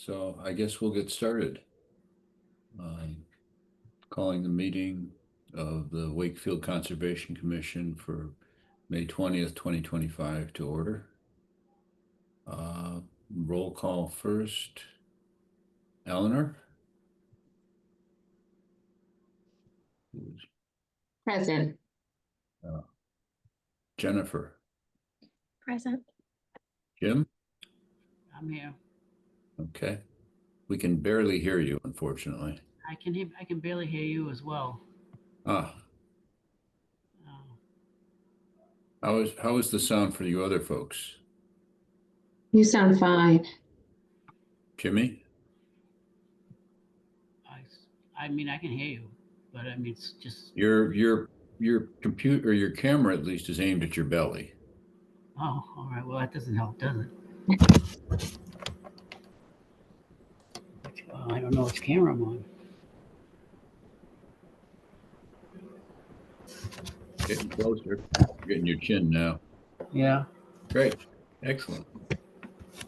So I guess we'll get started. Calling the meeting of the Wakefield Conservation Commission for May 20th, 2025 to order. Roll call first. Eleanor? Present. Jennifer? Present. Jim? I'm here. Okay. We can barely hear you, unfortunately. I can barely hear you as well. Ah, Uh, how is the sound for you other folks? You sound fine. Jimmy? I mean, I can hear you, but I mean, it's just. Your computer or your camera at least is aimed at your belly. Oh, all right. Well, that doesn't help, does it? I don't know which camera I'm on. Getting closer. You're getting your chin now. Yeah. Great. Excellent.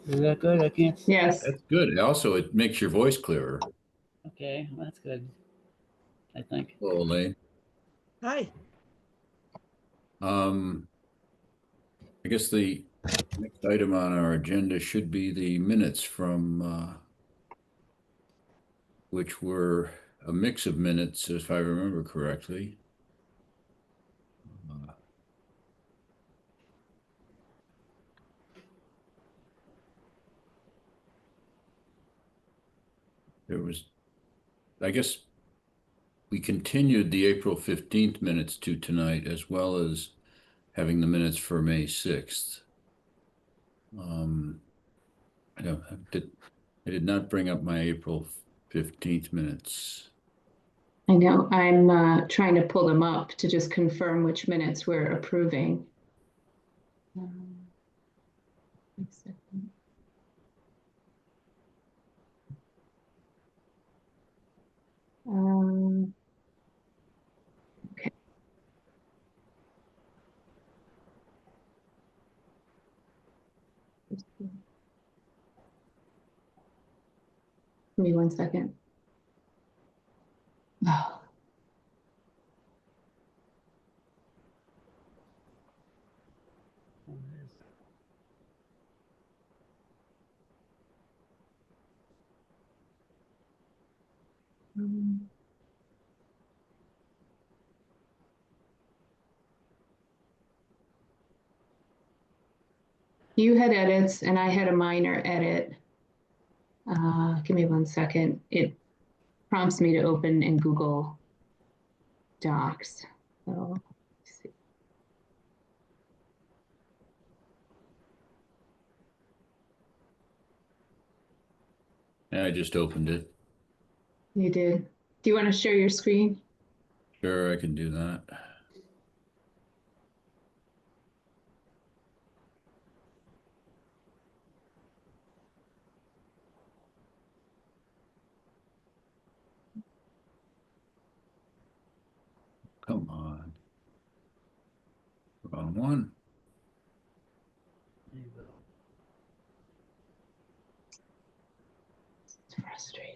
Is that good? I can't. Yes. That's good. Also, it makes your voice clearer. Okay, well, that's good. I think. Hello, Elaine. Hi. I guess the next item on our agenda should be the minutes from which were a mix of minutes, if I remember correctly. There was, I guess, we continued the April 15th minutes to tonight, as well as having the minutes for May 6th. I did not bring up my April 15th minutes. I know. I'm trying to pull them up to just confirm which minutes we're approving. One second. Okay. Give me 1 second. Oh. You had edits and I had a minor edit. Give me 1 second. It prompts me to open in Google Docs. So let's see. I just opened it. You did. Do you want to share your screen? Sure, I can do that. Come on. Wrong one. There you go. It's frustrating.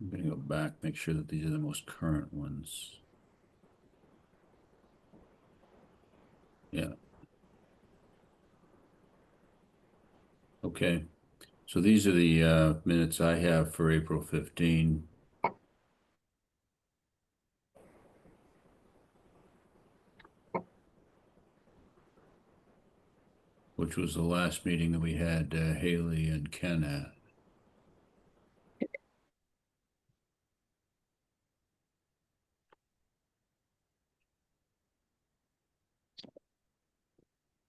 I'm going to go back, make sure that these are the most current ones. Yeah. Okay. So these are the minutes I have for April 15. Which was the last meeting that we had Haley and Ken at.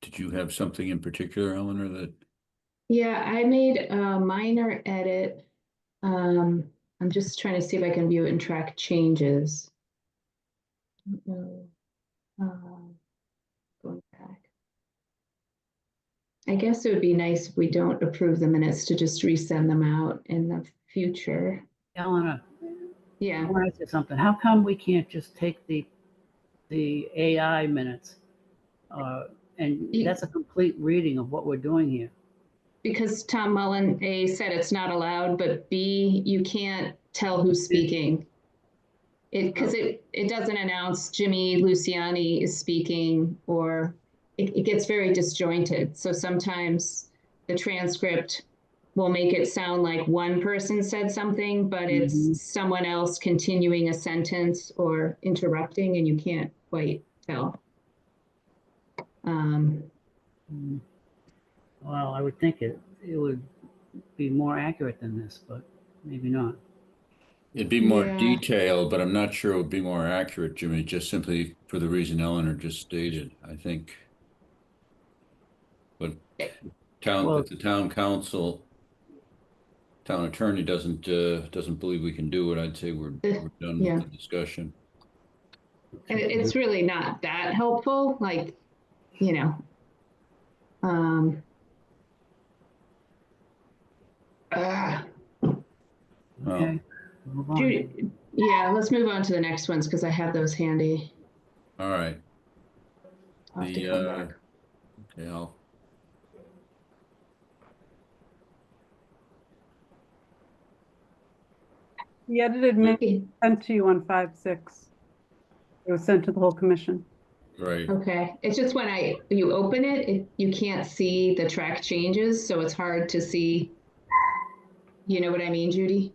Did you have something in particular, Eleanor, that? Yeah, I made a minor edit. I'm just trying to see if I can view it and track changes. Going back. I guess it would be nice if we don't approve the minutes to just resend them out in the future. Eleanor, Yeah. I want to say something. How come we can't just take the AI minutes? And You- that's a complete reading of what we're doing here. Because Tom Mullen, A, said it's not allowed, but B, you can't tell who's speaking. Because it doesn't announce Jimmy Luciani is speaking, or it gets very disjointed. So sometimes the transcript will make it sound like one person said something, but it's someone else continuing a sentence or interrupting, and you can't quite tell. Well, I would think it would be more accurate than this, but maybe not. It'd be more Yeah. detailed, but I'm not sure it would be more accurate, Jimmy, just simply for the reason Eleanor just stated, I think. But Well, if the town council, town attorney doesn't believe we can do it, I'd say we're done with Yeah. the discussion. And it's really not that helpful, like, you know. okay, move on. Judy, yeah, let's move on to the next ones because I have those handy. All right. I'll have to come back. Okay, The edited minutes sent to you on 5/6. It was sent to the whole commission. right. Okay, it's just when you open it, you can't see the track changes, so it's hard to see. You know what I mean, Judy?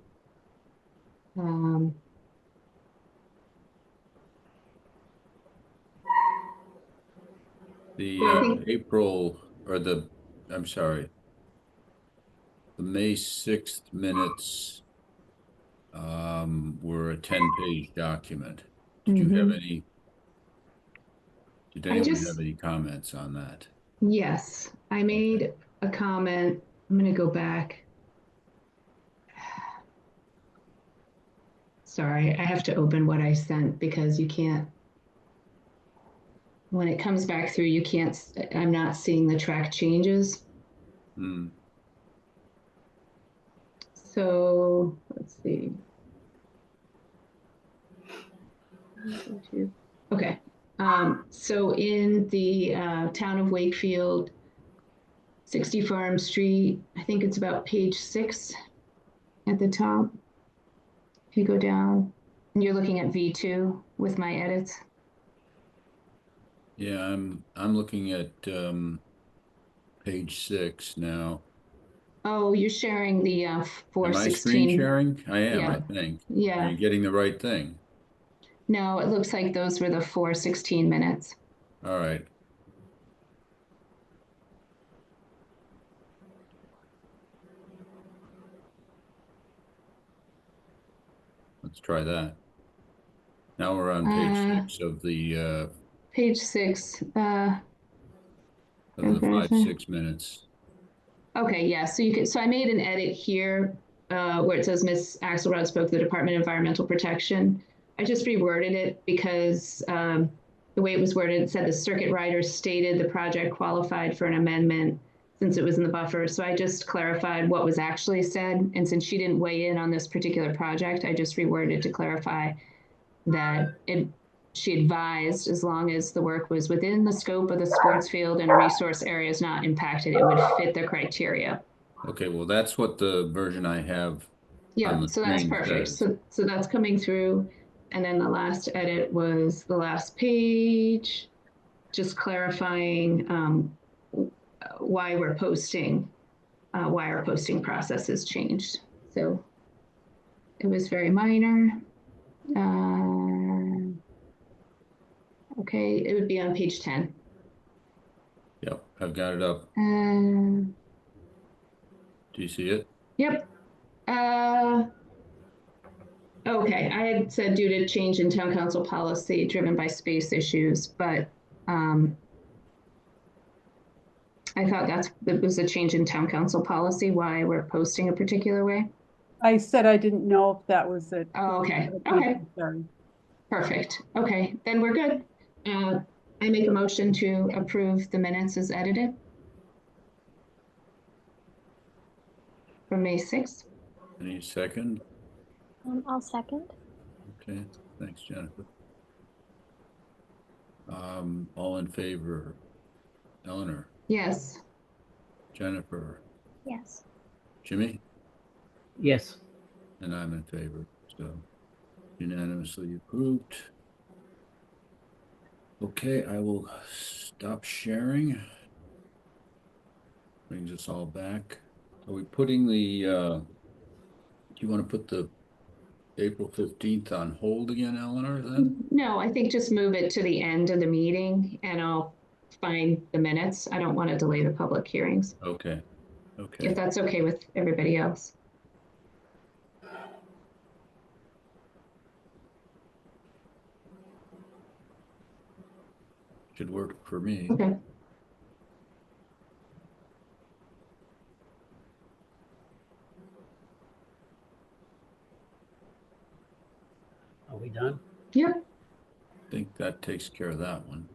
The April or I'm sorry, the May 6th minutes were a 10-page document. Did you have any? Did anyone have any comments on that? Yes, I made a comment. I'm going to go back. Sorry, I have to open what I sent because you can't. When it comes back through, you can't. I'm not seeing the track changes. So let's see. Okay. So in the town of Wakefield, 60 Farm Street, I think it's about page 6 at the top. If you go down, and you're looking at V2 with my edits. Yeah, I'm looking at page 6 now. Oh, you're sharing the Am I 416. screen sharing? I am, Yeah. I think. Yeah. Are you getting the right thing? No, it looks like those were the 416 minutes. All right. Let's try that. Now we're on page 6 of the Page 6. of the 5-6 minutes. Okay, yeah. So you can. So I made an edit here where it says Miss Axelrod spoke to the Department of Environmental Protection. I just reworded it because the way it was worded, it said the circuit rider stated the project qualified for an amendment since it was in the buffer. So I just clarified what was actually said. And since she didn't weigh in on this particular project, I just reworded to clarify that she advised as long as the work was within the scope of the sports field and a resource area is not impacted, it would fit the criteria. Okay, well, that's what the version I have on Yeah, the so that's screen perfect. says. So that's coming through. And then the last edit was the last page, just clarifying why we're posting, why our posting process has changed. So it was very minor. Okay, it would be on page 10. Yep, I've got it up. Do you see it? Yep. Okay, I had said due to change in town council policy driven by space issues, but I thought that was a change in town council policy, why we're posting a particular way. I said I didn't know if that was it. Oh, okay. Okay. Sorry. Perfect. Okay, then we're good. I make a motion to approve the minutes as edited from May 6th. Any second? I'll second. Okay, thanks, Jennifer. All in favor? Eleanor, Yes. Jennifer, Yes. Jimmy, Yes. and I'm in favor, so unanimously approved. Okay, I will stop sharing. Brings us all back. Are we putting the, do you want to put the April 15th on hold again, Eleanor, then? No, I think just move it to the end of the meeting and I'll find the minutes. I don't want to delay the public hearings, Okay, if okay. that's okay with everybody else. Should work for me. Okay. Are we done? Yep. I think that takes care of that one.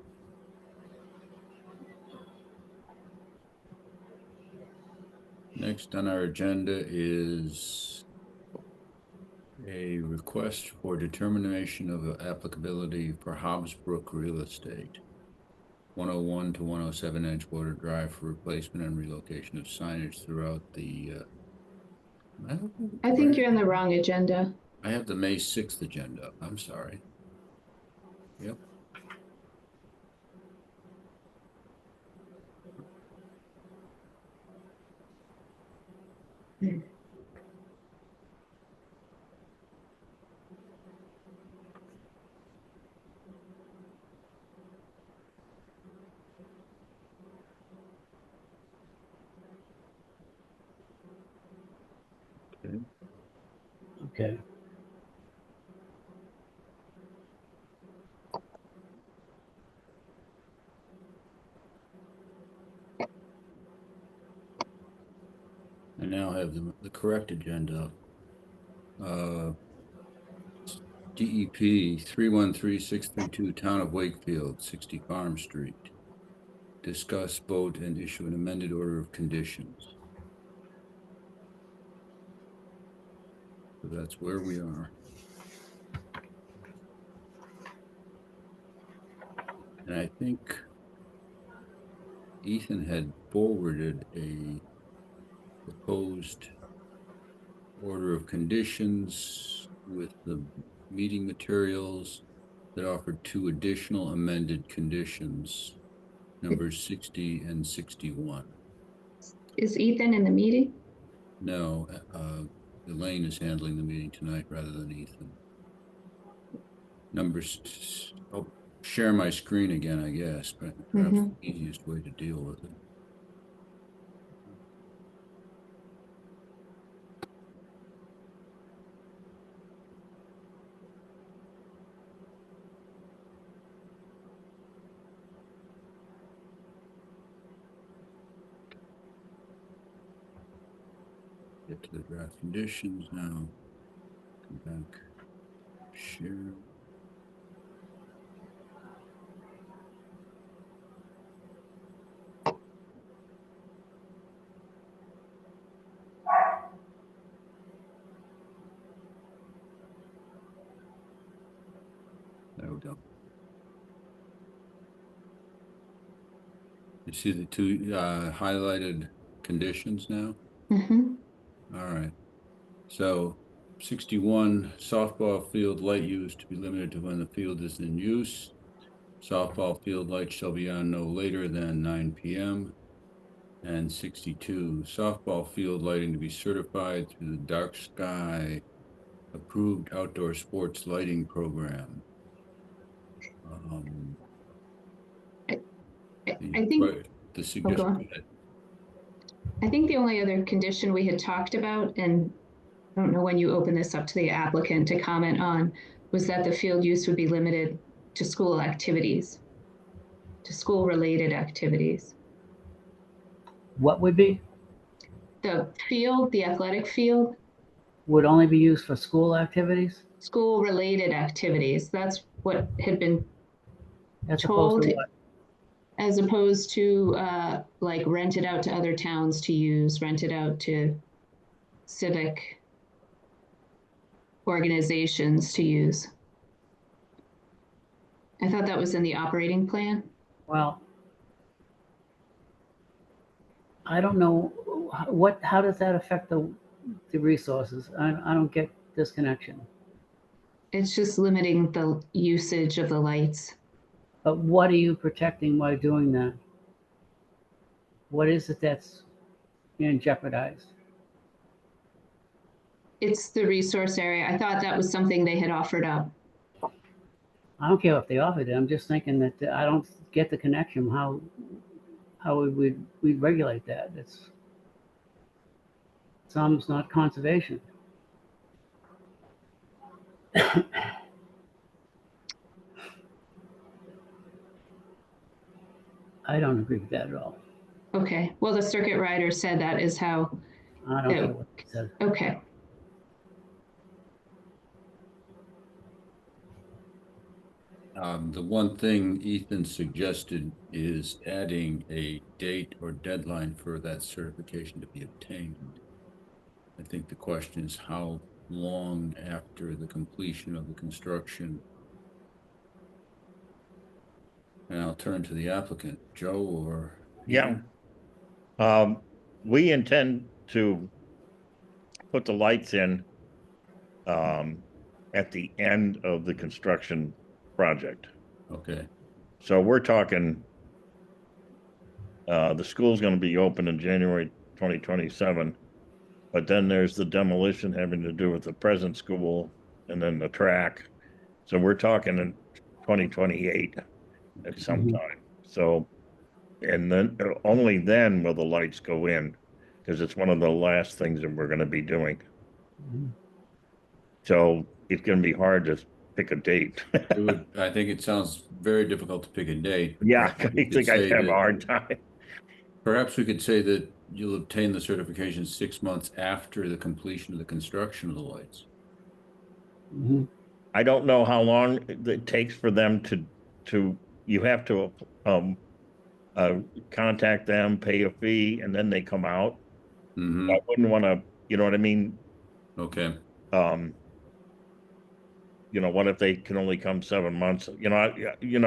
Next on our agenda is a request for determination of applicability for Hobbs Brook Real Estate. 101 to 107 Edgewater Drive for replacement and relocation of signage throughout the, I think you're on the wrong agenda. I have the May 6th agenda. I'm sorry. Yep. Okay. Okay. I now have the correct agenda. DEP 313632, Town of Wakefield, 60 Farm Street. Discuss, vote, and issue an amended order of conditions. So that's where we are. And I think Ethan had forwarded a proposed order of conditions with the meeting materials that offered two additional amended conditions, numbers 60 and 61. Is Ethan in the meeting? No, Elaine is handling the meeting tonight rather than Ethan. Numbers, I'll share my screen again, I guess, but perhaps the easiest way to deal with it. Get to the draft conditions now. Come back, share. There we go. You see the two highlighted conditions now? Mm-hmm. All right. So 61, softball field light use to be limited to when the field is in use. Softball field lights shall be on no later than 9 p.m. And 62, softball field lighting to be certified through the Dark Sky approved outdoor sports lighting program. I think, the oh, suggestion. go on. I think the only other condition we had talked about, and I don't know when you open this up to the applicant to comment on, was that the field use would be limited to school activities, to school-related activities. What would be? The field, the athletic field, Would only be used for school activities? school-related activities. That's what had been As opposed told, to what? as opposed to like rent it out to other towns to use, rent it out to civic organizations to use. I thought that was in the operating plan. Well, I don't know how does that affect the resources? I don't get this connection. It's just limiting the usage of the lights. But what are you protecting by doing that? What is it that's being jeopardized? It's the resource area. I thought that was something they had offered up. I don't care if they offered it. I'm just thinking that I don't get the connection. How we'd regulate that? It's almost not conservation. I don't agree with that at all. Okay, well, the circuit rider said that is how, I don't Yeah. care what it says. okay. The one thing Ethan suggested is adding a date or deadline for that certification to be obtained. I think the question is how long after the completion of the construction. And I'll turn to the applicant, Joe or Yeah. Peter? We intend to put the lights in at the end of the construction project. Okay, So we're talking, the school's gonna be open in January 2027. But then there's the demolition having to do with the present school and then the track. So we're talking in 2028 at some Mhm. time. So, and then only then will the lights go in, because it's one of the last things that we're gonna be doing. Mhm. So it's gonna be hard to pick a date. I think it sounds very difficult to pick a date. Yeah, Perhaps I we could think I'd say have a that- hard time. Perhaps we could say that you'll obtain the certification 6 months after the completion of the construction of the lights. Mhm. I don't know how long it takes for them you have to contact them, pay a fee, and then they come out. Mm-hmm. I wouldn't want to, you know what I mean? Okay. Um, what if they can only come 7 months? You know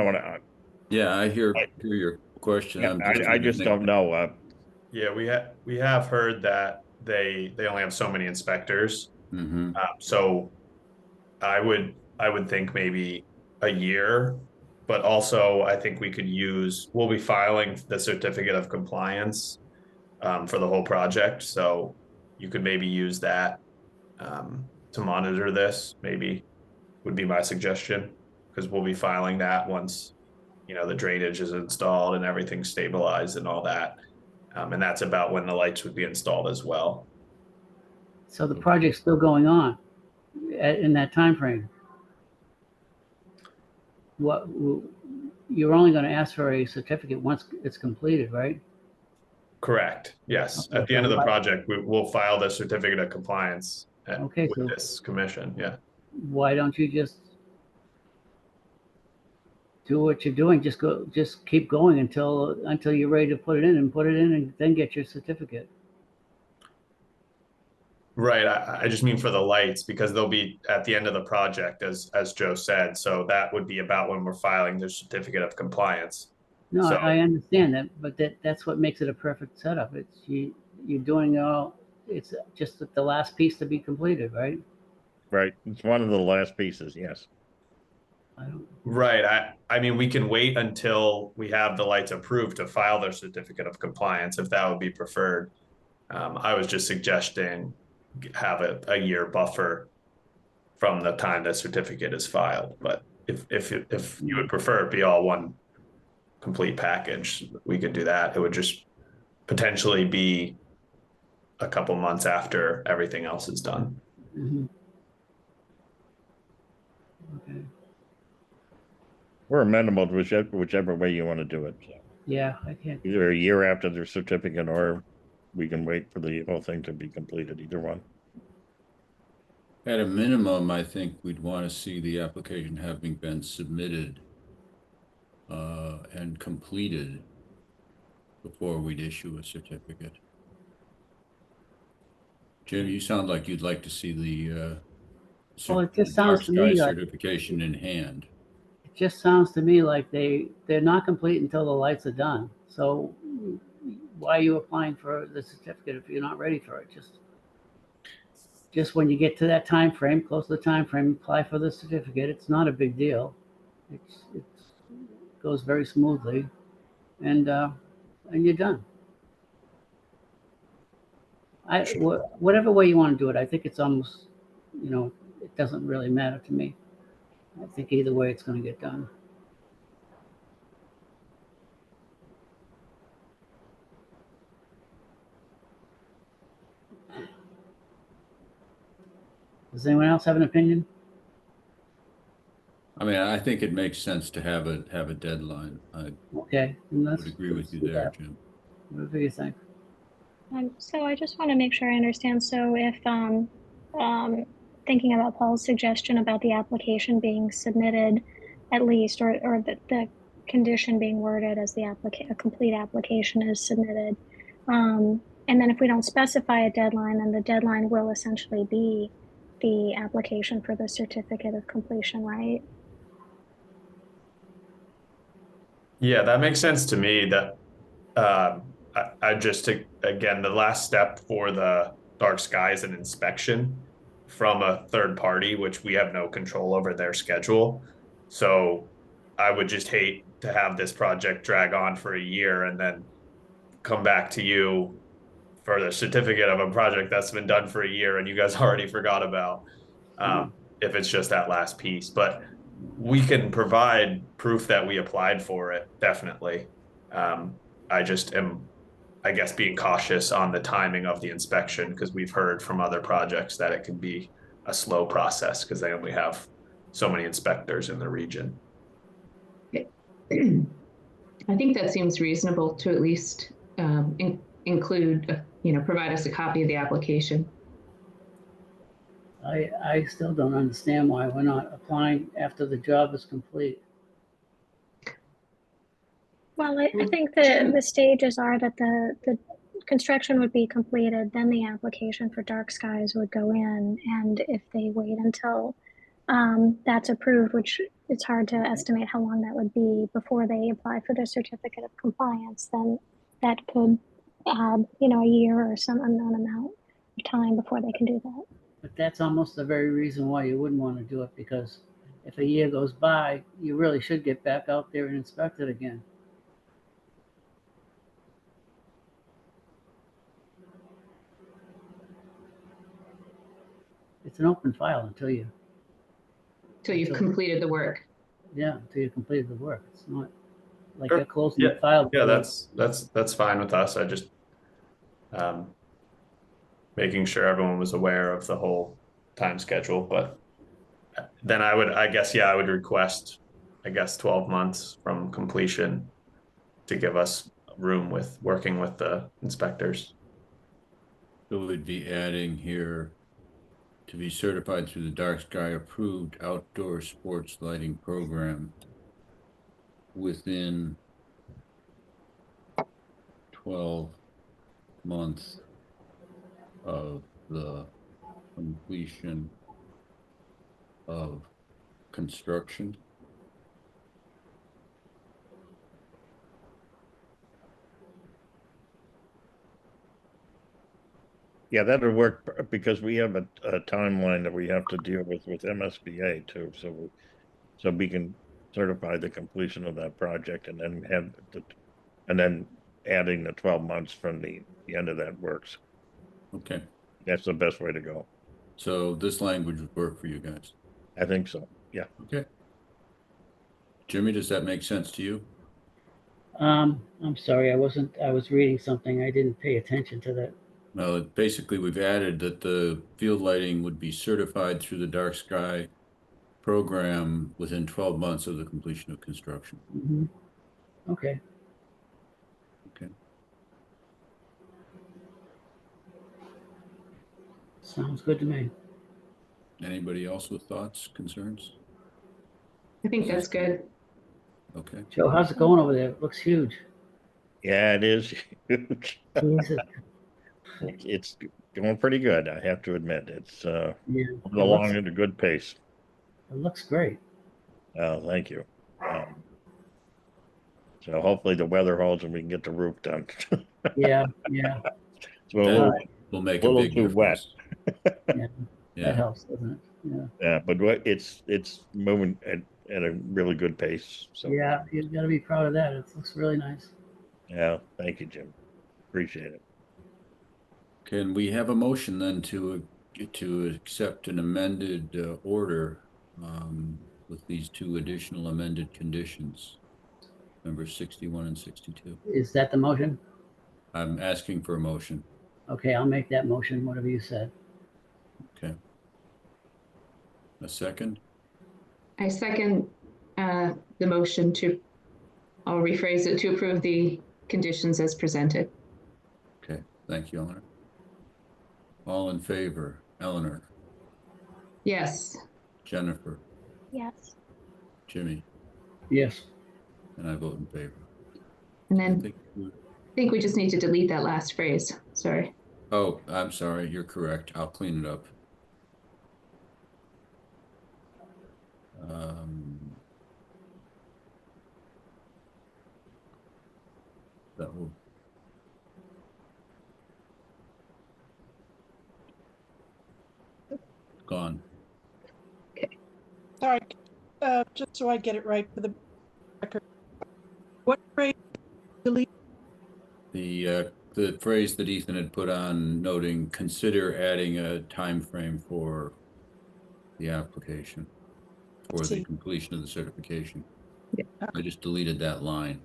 what Yeah, I hear your question. I'm just I trying to just think. don't know. Yeah, we have heard that they only have so many inspectors. Mm-hmm. So I would think maybe a year, but also I think we'll be filing the certificate of compliance for the whole project. So you could maybe use that to monitor this, maybe would be my suggestion, because we'll be filing that once, the drainage is installed and everything's stabilized and all that. And that's about when the lights would be installed as well. So the project's still going on in that time frame. What you're only going to ask for a certificate once it's completed, right? Correct. Yes. Okay, At the so end of the what- project, will file the certificate of compliance Okay, with so this commission. Yeah. why don't you just do what you're doing? Just keep going until you're ready to put it in and then get your certificate. Right. I just mean for the lights, because they'll be at the end of the project, as Joe said. So that would be about when we're filing the certificate of compliance. No, So- I understand that, but that's what makes it a perfect setup. It's you're doing all. It's just the last piece to be completed, right? Right. It's one of the last pieces. Yes. I don't. Right. I mean, we can wait until we have the lights approved to file their certificate of compliance, if that would be preferred. I was just suggesting have a year buffer from the time the certificate is filed. But if you would prefer it be all one complete package, we could do that. It would just potentially be a couple months after everything else is done. Mhm. Okay. We're amenable to whichever way you want to do it. Yeah, I can't. Either a year after the certificate, or we can wait for the whole thing to be completed, either one. At a minimum, I think we'd want to see the application having been submitted and completed before we'd issue a certificate. Jim, you sound like you'd like to see the Well, it just sounds to me like certification in hand. it just sounds to me like they're not complete until the lights are done. So why are you applying for the certificate if you're not ready for it? Just when you get to that time frame, close to the time frame, apply for the certificate. It's not a big deal. It goes very smoothly, and you're done. Whatever way you want to do it, I think it's almost, it doesn't really matter to me. I think either way it's going to get done. Does anyone else have an opinion? I mean, I think it makes sense to have a deadline. I Okay, would agree with you there, Jim. What do you think? So I just want to make sure I understand. So if thinking about Paul's suggestion about the application being submitted at least, or the condition being worded as a complete application is submitted. And then if we don't specify a deadline, then the deadline will essentially be the application for the certificate of completion, right? Yeah, that makes sense to me. That I just again, the last step for the dark sky is an inspection from a third party, which we have no control over their schedule. So I would just hate to have this project drag on for a year and then come back to you for the certificate of a project that's been done for a year and you guys already forgot about, if it's just that last piece. But we can provide proof that we applied for it, definitely. I just am, I guess, being cautious on the timing of the inspection because we've heard from other projects that it can be a slow process because they only have so many inspectors in the region. I think that seems reasonable to at least include, provide us a copy of the application. I still don't understand why we're not applying after the job is complete. Well, I think the stages are that the construction would be completed, then the application for dark skies would go in. And if they wait until that's approved, which it's hard to estimate how long that would be before they apply for their certificate of compliance, then that could add, a year or some unknown amount of time before they can do that. But that's almost the very reason why you wouldn't want to do it, because if a year goes by, you really should get back out there and inspect it again. It's an open file until you've completed the work. Yeah, until you completed the work. It's not like Sure. you're closing the file. Yeah, that's fine with us. I just making sure everyone was aware of the whole time schedule. But then I would request, 12 months from completion to give us room with working with the inspectors. So we'd be adding here to be certified through the dark sky approved outdoor sports lighting program within 12 months of the completion of construction. Yeah, that'll work because we have a timeline that we have to deal with MSBA too. So we can certify the completion of that project and then adding the 12 months from the end of that works. Okay. That's the best way to go. So this language would work for you guys. I think so. Yeah. Okay. Jimmy, does that make sense to you? I'm sorry, I was reading something. I didn't pay attention to that. Well, basically we've added that the field lighting would be certified through the dark sky program within 12 months of the completion of construction. Mm-hmm. Okay. Okay. Sounds good to me. Anybody else with thoughts, concerns? I think that's good. Okay. Joe, how's it going over there? It looks huge. Yeah, it is huge. Jesus. It's going pretty good, I have to admit. It's Yeah, moving along at a good pace. it looks great. Oh, thank you. So hopefully the weather holds and we can get the roof done. Yeah, yeah, So a That little, will make a little big too wet. difference. yeah. That Yeah, helps, doesn't it? Yeah. Yeah, but it's moving at a really good pace. So Yeah, you've got to be proud of that. It looks really nice. yeah, thank you, Jim. Appreciate it. can we have a motion then to accept an amended order with these two additional amended conditions, number 61 and 62? Is that the motion? I'm asking for a motion. Okay, I'll make that motion, whatever you said. Okay. A second? I second the motion to, I'll rephrase it, to approve the conditions as presented. Okay, thank you, Eleanor. All in favor? Eleanor, Yes. Jennifer, Yes. Jimmy, Yes. and I vote in favor. And I then think I think we just need to delete that last phrase. Sorry. oh, I'm sorry, you're correct. I'll clean it up. That will. Gone. Sorry, just so I get it right for the record. What phrase delete? The phrase that Ethan had put on noting, consider adding a time frame for the application for the completion of the certification. Yeah. I just deleted that line.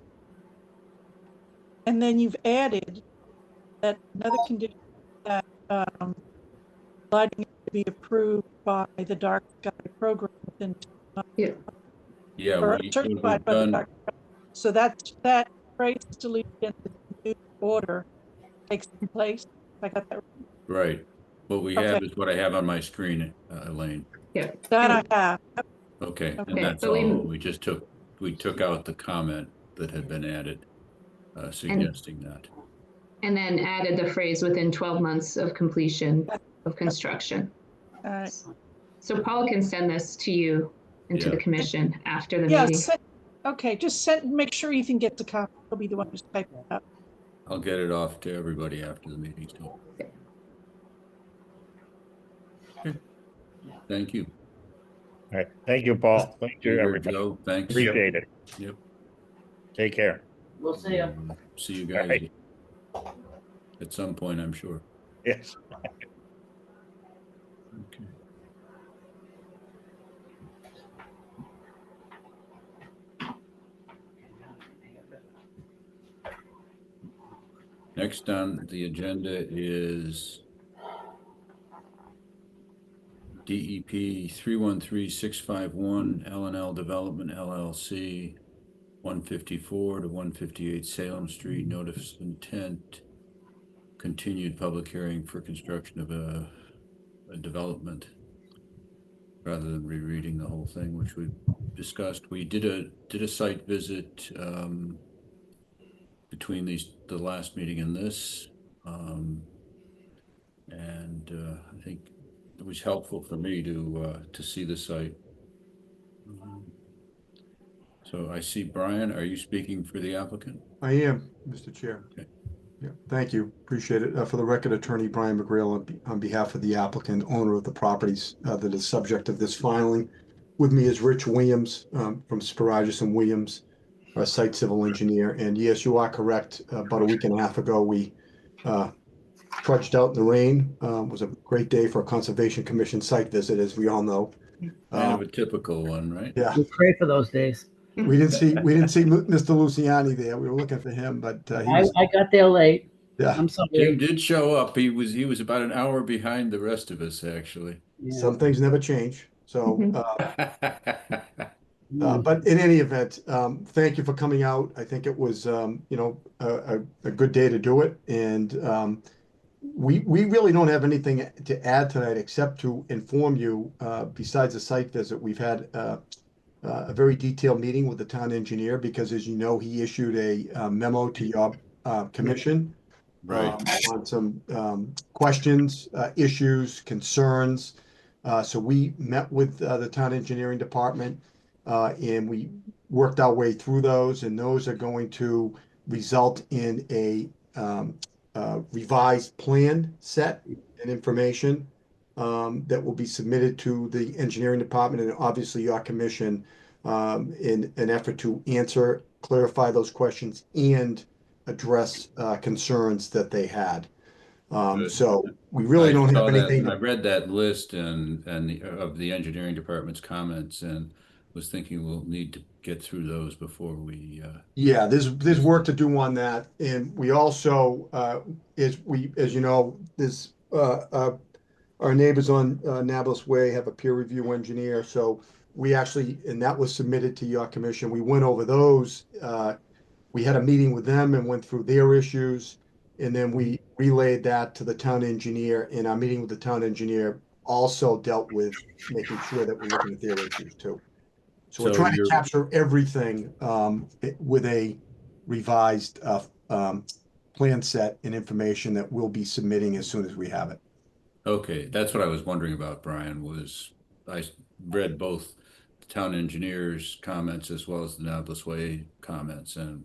And then you've added that another condition that lighting to be approved by the dark sky program within 2 months. Yeah. Yeah, Or certified by the dark sky. So that phrase deleted in the new order takes place. I got that right. What we have is what I have on my screen, Elaine. Yeah. that I have. Okay, and Okay. that's But all. We took out the comment that had been added, suggesting that. And then added the phrase within 12 months of completion of construction. All right. So Paul can send this to you and to the Yeah. commission after the Yeah. meeting. Okay. Just make sure Ethan gets a copy. He'll be the one who's typing it up. I'll get it off to everybody after the meeting's done. Okay. Thank you. All right, thank you, Paul. Thank you, Peter, everybody. Joe, thanks. Appreciate it. Yep. Take care. We'll see you. See you All guys right. at some point, I'm sure. Yes. Okay. Next on the agenda is DEP 313651 L&L Development LLC, 154 to 158 Salem Street, notice of intent, continued public hearing for construction of a development, rather than rereading the whole thing, which we discussed. We did a site visit between the last meeting and this, and I think it was helpful for me to see the site. So I see Brian. Are you speaking for the applicant? I am, Mr. Chair. Okay. Yeah, thank you. Appreciate it. For the record, Attorney Brian McGrail on behalf of the applicant, owner of the properties that is subject of this filing. With me is Rich Williams from Sparagus and Williams, our site civil engineer. And yes, you are correct. About a week and a half ago, we trudged out in the rain. It was a great day for a Conservation Commission site visit, as we all know. Kind of a typical one, right? Yeah. We pray for those days. We didn't see Mr. Luciani there. We were looking for him, but I got there late. yeah. I'm sorry. Jim did show up. He was about an hour behind the rest of us, actually. Yeah. Some things never change. So, Mm. but in any event, thank you for coming out. I think it was, a good day to do it. And we really don't have anything to add tonight except to inform you, besides the site visit, we've had a very detailed meeting with the town engineer because, as you know, he issued a memo to your commission Right. on some questions, issues, concerns. So we met with the town engineering department and we worked our way through those, and those are going to result in a revised plan set and information that will be submitted to the engineering department and obviously your commission in an effort to answer, clarify those questions and address concerns that they had. Good. So we really I don't saw have that, anything. I read that list of the engineering department's comments and was thinking we'll need to get through those before we, Yeah, there's work to do on that, and we also as you know, there's our neighbors on Nablus Way have a peer review engineer, so we actually, and that was submitted to your commission. We went over those. We had a meeting with them and went through their issues, and then we relayed that to the town engineer. And our meeting with the town engineer also dealt with making sure that we're looking at their issues too. So we're so trying to you're, capture everything with a revised plan set and information that we'll be submitting as soon as we have it. okay, that's what I was wondering about, Brian, was I read both the town engineer's comments as well as the Nablus Way comments and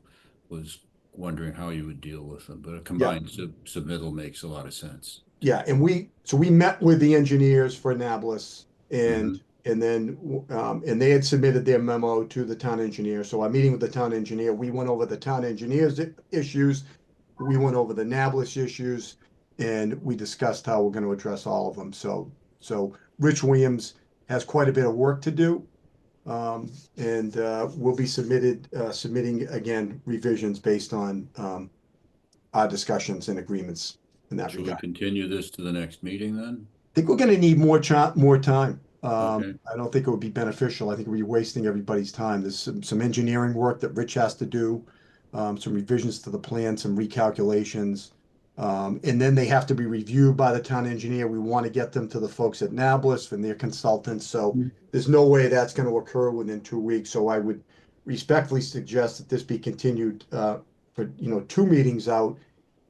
was wondering how you would deal with them, but a Yeah, combined submittal makes a lot of sense. yeah, and we met with the engineers for Nablus Mhm. and then and they had submitted their memo to the town engineer. So our meeting with the town engineer, we went over the town engineer's issues, we went over the Nablus issues, and we discussed how we're going to address all of them. So Rich Williams has quite a bit of work to do. And we'll be submitting again revisions based on our discussions and agreements in that Should we regard. continue this to the next meeting then? Think we're gonna need more time. Okay. I don't think it would be beneficial. I think we'd be wasting everybody's time. There's some engineering work that Rich has to do, some revisions to the plan, some recalculations. And then they have to be reviewed by the town engineer. We want to get them to the folks at Nablus and their consultants. So there's no way that's going to occur within 2 weeks. So I would respectfully suggest that this be continued for 2 meetings out.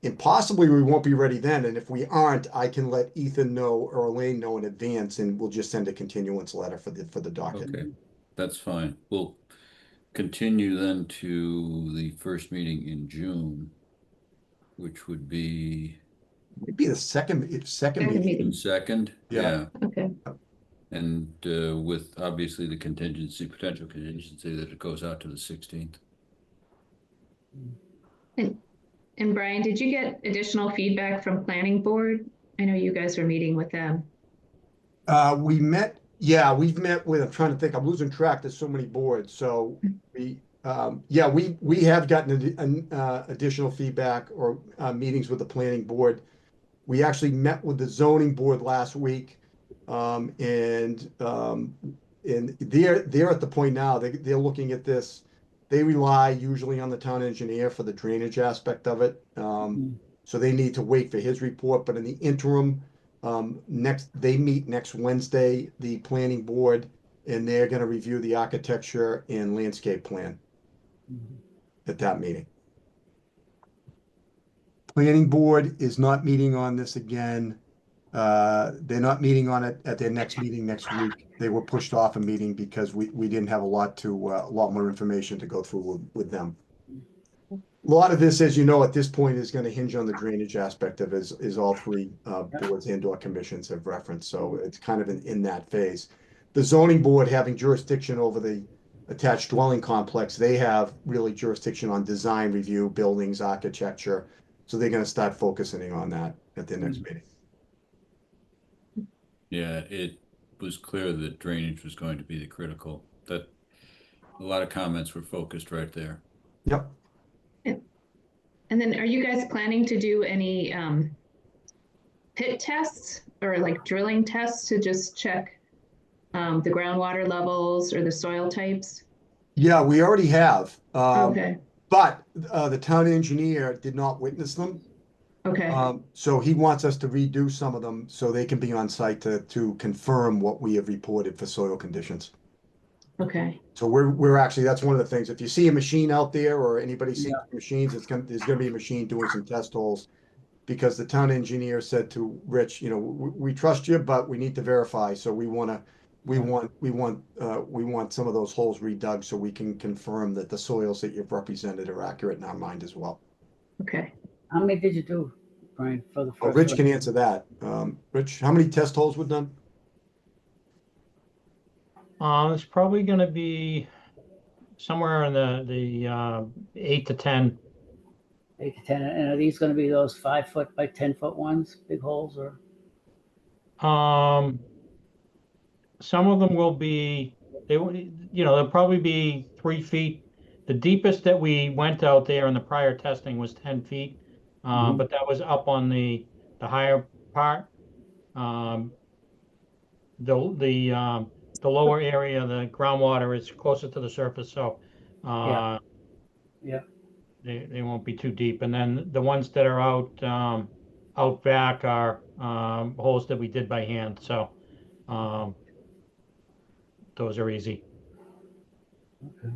And possibly we won't be ready then. And if we aren't, I can let Ethan know or Elaine know in advance, and we'll just send a continuance letter for the docket. Okay, that's fine. We'll continue then to the first meeting in June, which would be It'd be the second meeting. meeting. June 2nd. Yeah. Yeah. Okay. And with obviously the potential contingency that it goes out to the 16th. And Brian, did you get additional feedback from planning board? I know you guys were meeting with them. We've met with, I'm trying to think, I'm losing track. There's so many boards. So we have gotten additional feedback or meetings with the planning board. We actually met with the zoning board last week. And they're at the point now, they're looking at this. They rely usually on the town engineer for the drainage aspect of it. So they need to wait for his report, but in the interim, they meet next Wednesday, the planning board, and they're gonna review the architecture and landscape plan at that meeting. Planning board is not meeting on this again. They're not meeting on it at their next meeting next week. They were pushed off a meeting because we didn't have a lot more information to go through with them. A lot of this, as you know, at this point is going to hinge on the drainage aspect of it, as all three boards and/or commissions have referenced. So it's kind of in that phase. The zoning board having jurisdiction over the attached dwelling complex, they have really jurisdiction on design review, buildings, architecture. So they're going to start focusing on that at their next meeting. Yeah, it was clear that drainage was going to be the critical, that a lot of comments were focused right there. Yep. And then are you guys planning to do any pit tests or like drilling tests to just check the groundwater levels or the soil types? Yeah, we already have. Okay. But the town engineer did not witness them. Okay. So he wants us to redo some of them so they can be on site to confirm what we have reported for soil conditions. Okay. So we're actually, that's one of the things. If you see a machine out there or anybody sees machines, there's gonna be a machine doing some test holes. Because the town engineer said to Rich, we trust you, but we need to verify. So we wanna we want some of those holes redug so we can confirm that the soils that you've represented are accurate in our mind as well. Okay. How many did you do, Brian, for the Oh, first Rich one? can answer that. Rich, how many test holes were done? It's probably gonna be somewhere in the 8 to 10. 8 to 10, and are these gonna be those 5 foot by 10 foot ones, big holes, or? Um, some of them will be, they'll probably be 3 feet. The deepest that we went out there in the prior testing was 10 feet. Mhm. But that was up on the higher part. Um, the lower area, the groundwater is closer to the surface, so Yeah, yeah, they won't be too deep. And then the ones that are out back are holes that we did by hand. So um, those are easy. okay.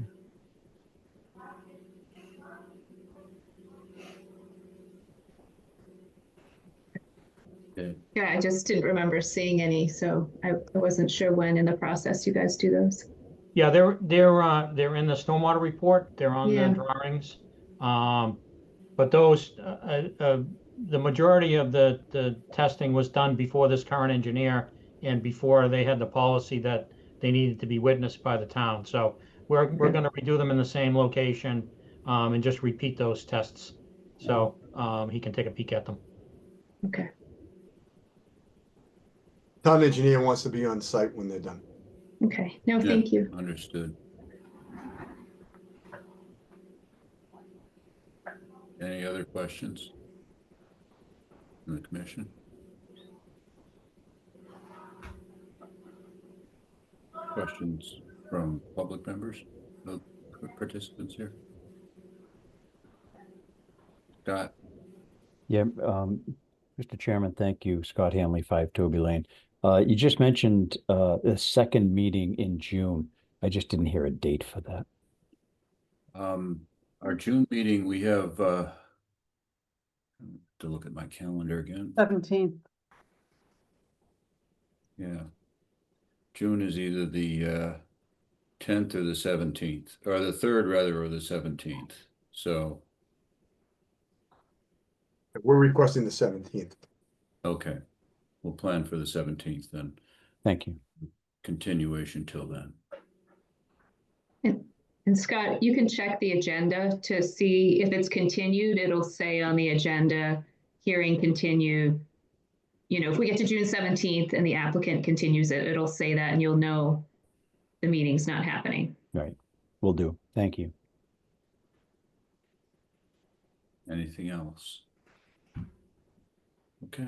Okay. Yeah, I just didn't remember seeing any, so I wasn't sure when in the process you guys do those. Yeah, they're in the stormwater report. They're on the Yeah. drawings. But those the majority of the testing was done before this current engineer and before they had the policy that they needed to be witnessed by the town. So we're going to redo them in the same location and just repeat those tests. So he can take a peek at them. Okay. Town engineer wants to be on site when they're done. Okay. No, Yeah, thank you. understood. Any other questions from the commission? Questions from public members, no participants here? Scott? Yeah, Mr. Chairman, thank you. Scott Hanley, 5 Toby Lane. You just mentioned a second meeting in June. I just didn't hear a date for that. Our June meeting, we have to look at my calendar again. 17th. Yeah. June is either the 10th or the 17th, or the 3rd rather, or the 17th. So, We're requesting the 17th. okay, we'll plan for the 17th then. Thank you. Continuation till then. And Scott, you can check the agenda to see if it's continued. It'll say on the agenda, hearing continued. You know, if we get to June 17th and the applicant continues it, it'll say that and you'll know the meeting's not happening. Right. Will do. Thank you. Anything else? Okay,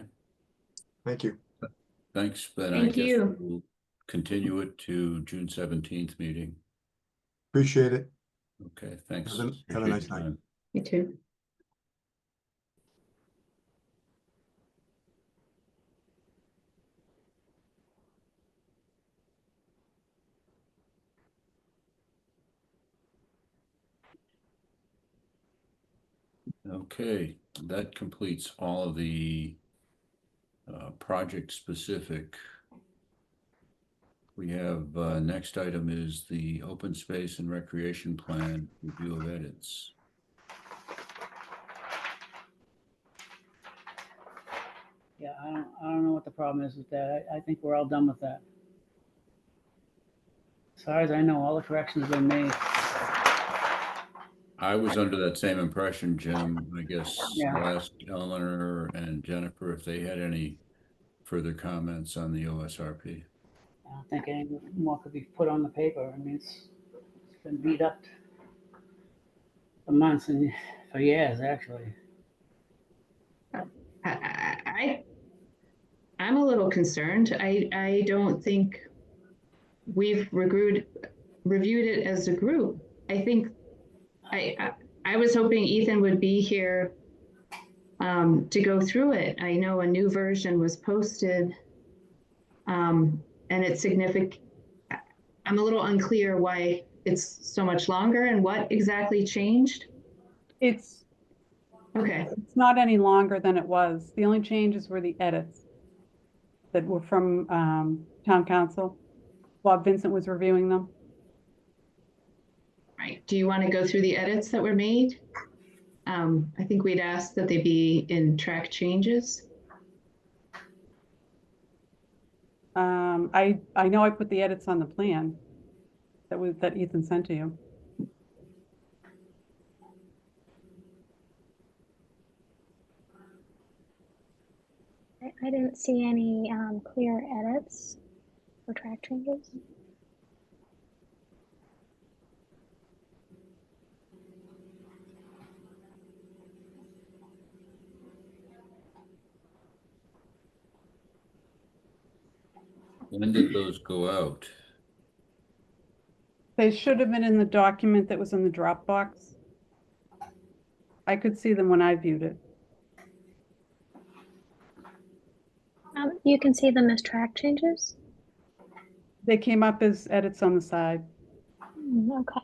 Thank you. thanks, Ben. I Thank guess you. we'll continue it to June 17th meeting. Appreciate it. Okay, thanks. Have a Appreciate nice your night. time. You too. Okay, that completes all of the project specific. We have next item is the open space and recreation plan review of edits. Yeah, I don't know what the problem is with that. I think we're all done with that. As far as I know, all the corrections have been made. I was under that same impression, Jim. I guess Yeah. I'll ask Eleanor and Jennifer if they had any further comments on the OSRP. I don't think any more could be put on the paper. I mean, it's been beat up for months and for years, actually. I'm a little concerned. I don't think we've reviewed it as a group. I think I was hoping Ethan would be here to go through it. I know a new version was posted and it's significant. I'm a little unclear why it's so much longer and what exactly changed. It's Okay. It's not any longer than it was. The only changes were the edits that were from town council. Bob Vincent was reviewing them. Right. Do you want to go through the edits that were made? I think we'd ask that they be in track changes. I know I put the edits on the plan that Ethan sent to you. I didn't see any clear edits or track changes. When did those go out? They should have been in the document that was in the Dropbox. I could see them when I viewed it. You can see them as track changes. They came up as edits on the side. Okay.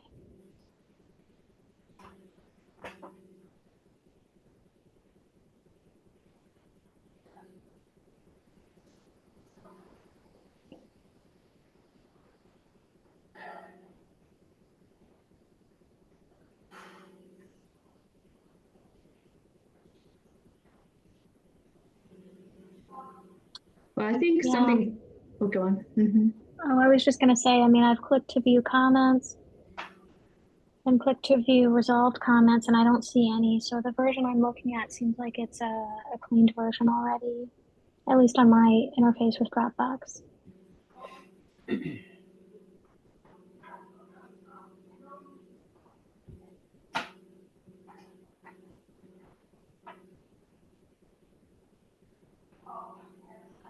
Well, I think Yeah. something will go on. Mm-hmm. Oh, I was just going to say, I mean, I've clicked to view comments and clicked to view resolved comments, and I don't see any. So the version I'm looking at seems like it's a cleaned version already, at least on my interface with Dropbox.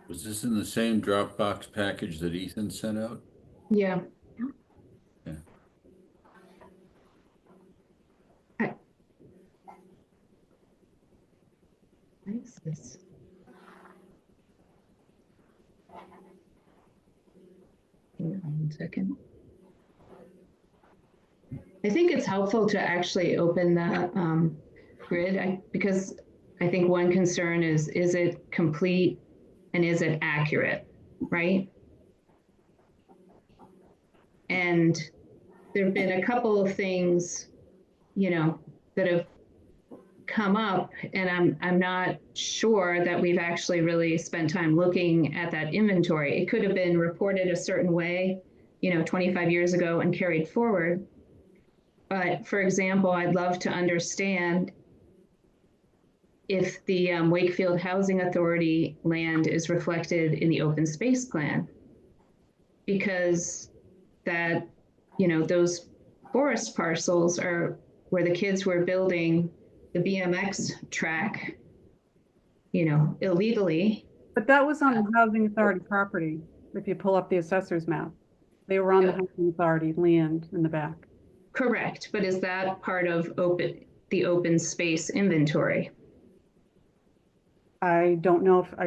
Was this in the same Dropbox package that Ethan sent out? Yeah. Yeah. What is this? Hang on 1 second. I think it's helpful to actually open the grid because I think one concern is it complete and is it accurate, right? And there have been a couple of things, you know, that have come up, and I'm not sure that we've actually really spent time looking at that inventory. It could have been reported a certain way, you know, 25 years ago and carried forward. But for example, I'd love to understand if the Wakefield Housing Authority land is reflected in the open space plan, because that, you know, those forest parcels are where the kids were building the BMX track, you know, illegally. But that was on the Housing Authority property. If you pull up the assessor's map, they were on the Housing Authority land in the back. Correct, but is that part of the open space inventory? I don't know if off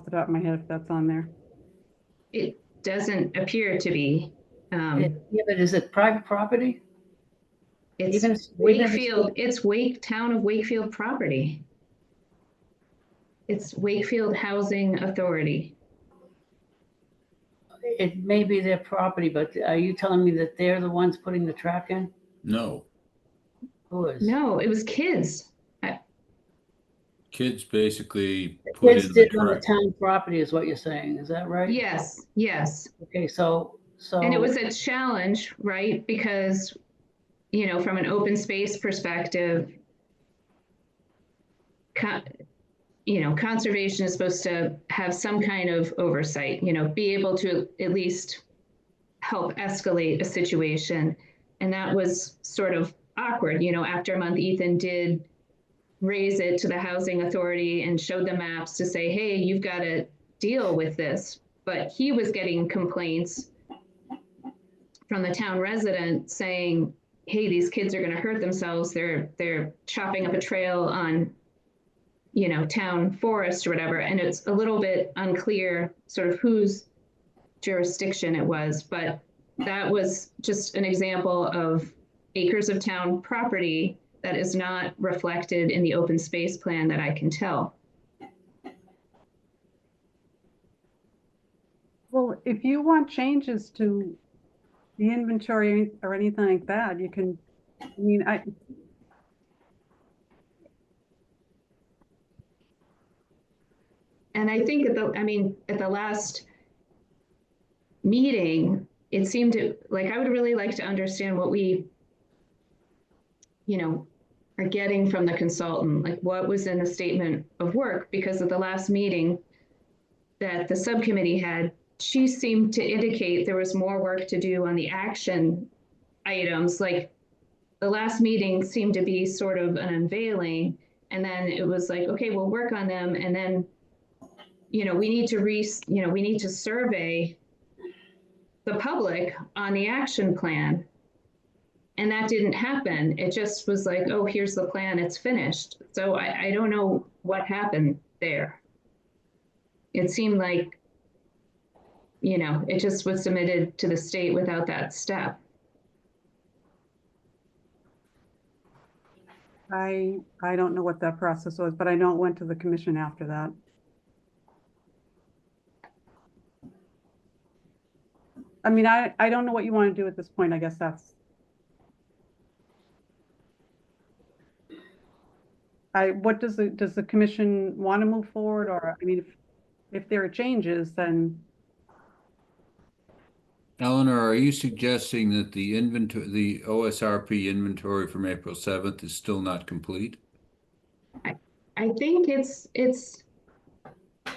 the top of my head if that's on there. It doesn't appear to be. Yeah, but is it private property? It's Wakefield. It's town of Wakefield property. It's Wakefield Housing Authority. It may be their property, but are you telling me that they're the ones putting the track in? No. Who is? No, it was kids. Kids basically put Kids in the did on the track. town property is what you're saying, is that right? Yes, yes. Okay, so. And it was a challenge, right? Because, you know, from an open space perspective, you know, conservation is supposed to have some kind of oversight, you know, be able to at least help escalate a situation. And that was sort of awkward. You know, after a month, Ethan did raise it to the housing authority and showed the maps to say, hey, you've got to deal with this. But he was getting complaints from the town resident saying, hey, these kids are going to hurt themselves. They're chopping up a trail on, you know, town forest or whatever. And it's a little bit unclear sort of whose jurisdiction it was, but that was just an example of acres of town property that is not reflected in the open space plan that I can tell. Well, if you want changes to the inventory or anything like that, you can, I mean, And I think at the last meeting, it seemed to, like, I would really like to understand what we, are getting from the consultant, like what was in the statement of work, because at the last meeting that the subcommittee had, she seemed to indicate there was more work to do on the action items. Like the last meeting seemed to be sort of an unveiling, and then it was like, okay, we'll work on them, and then we need to survey the public on the action plan. And that didn't happen. It just was like, oh, here's the plan, it's finished. So I don't know what happened there. It seemed like, it just was submitted to the state without that step. I don't know what that process was, but I know it went to the commission after that. I mean, I don't know what you want to do at this point. I guess does the commission want to move forward? Or, I mean, if there are changes, then. Eleanor, are you suggesting that the OSRP inventory from April 7th is still not complete? I think it's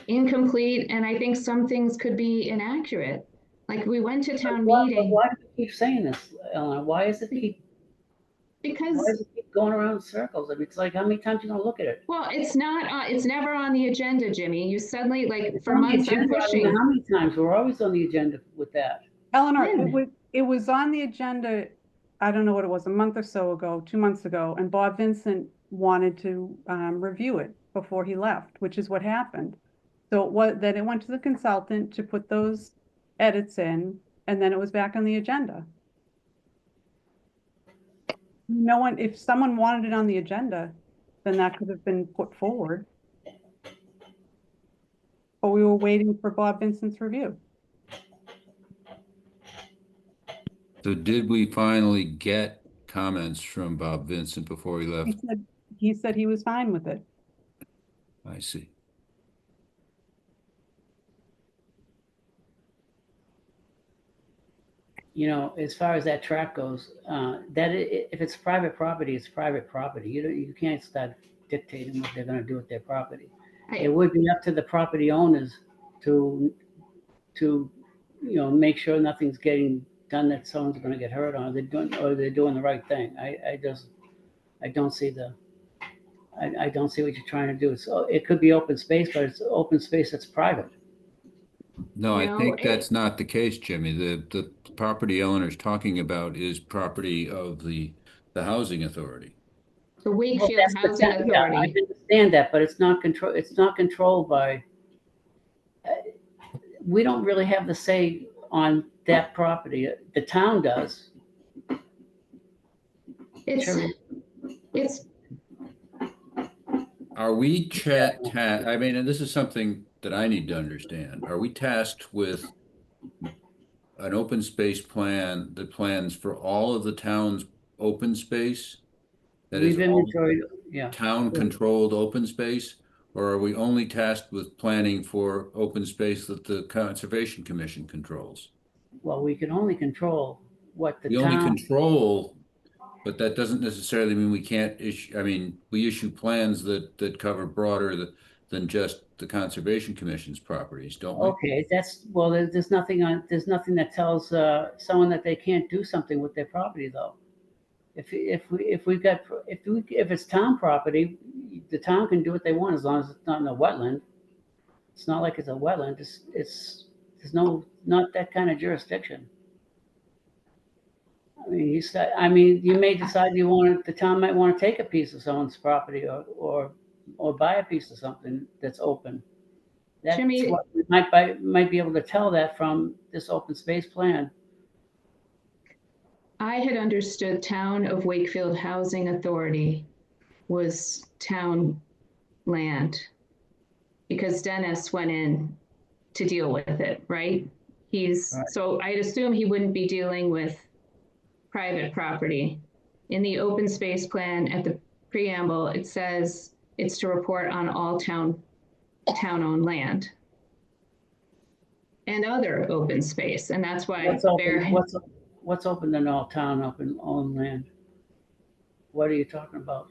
incomplete, and I think some things could be inaccurate. Like we went to town meeting. Why do we keep saying this, Eleanor? Why does it keep going around in circles? I mean, it's like, how many times are you gonna look at it? Well, it's never on the agenda, Jimmy. You suddenly, like, for months I'm pushing. How many times? We're always on the agenda with that. Eleanor, it was on the agenda, I don't know what it was, a month or so ago, 2 months ago, and Bob Vincent wanted to review it before he left, which is what happened. So then it went to the consultant to put those edits in, and then it was back on the agenda. If someone wanted it on the agenda, then that could have been put forward. But we were waiting for Bob Vincent's review. So did we finally get comments from Bob Vincent before he left? He said he was fine with it. I see. As far as that track goes, if it's private property, it's private property. You can't start dictating what they're going to do with their property. It would be up to the property owners to make sure nothing's getting done that someone's going to get hurt on. They're doing the right thing. I don't see what you're trying to do. It could be open space, but it's open space that's private. No, I think that's not the case, Jimmy. The property Eleanor's talking about is property of the housing authority. The Wakefield Housing Authority. Yeah, I understand that, but it's not controlled by. We don't really have the say on that property. The town does. It's. Are we I mean, and this is something that I need to understand. Are we tasked with an open space plan that plans for all of the town's open space? That is town controlled open space? Or are we only tasked with planning for open space that the Conservation Commission controls? Well, we can only control what the town. We only control, but that doesn't necessarily mean we can't issue. I mean, we issue plans that cover broader than just the Conservation Commission's properties, don't we? Okay, there's nothing that tells someone that they can't do something with their property, though. If it's town property, the town can do what they want as long as it's not in a wetland. It's not like it's a wetland. There's not that kind of jurisdiction. I mean, you may decide the town might want to take a piece of someone's property or buy a piece of something that's open. That's Jimmy, what we might be able to tell that from this open space plan. I had understood Town of Wakefield Housing Authority was town land because Dennis went in to deal with it, right? Right. So I'd assume he wouldn't be dealing with private property. In the open space plan at the preamble, it says it's to report on all town-owned land and other open space, and that's why What's open in all town, open on land? What are you talking about?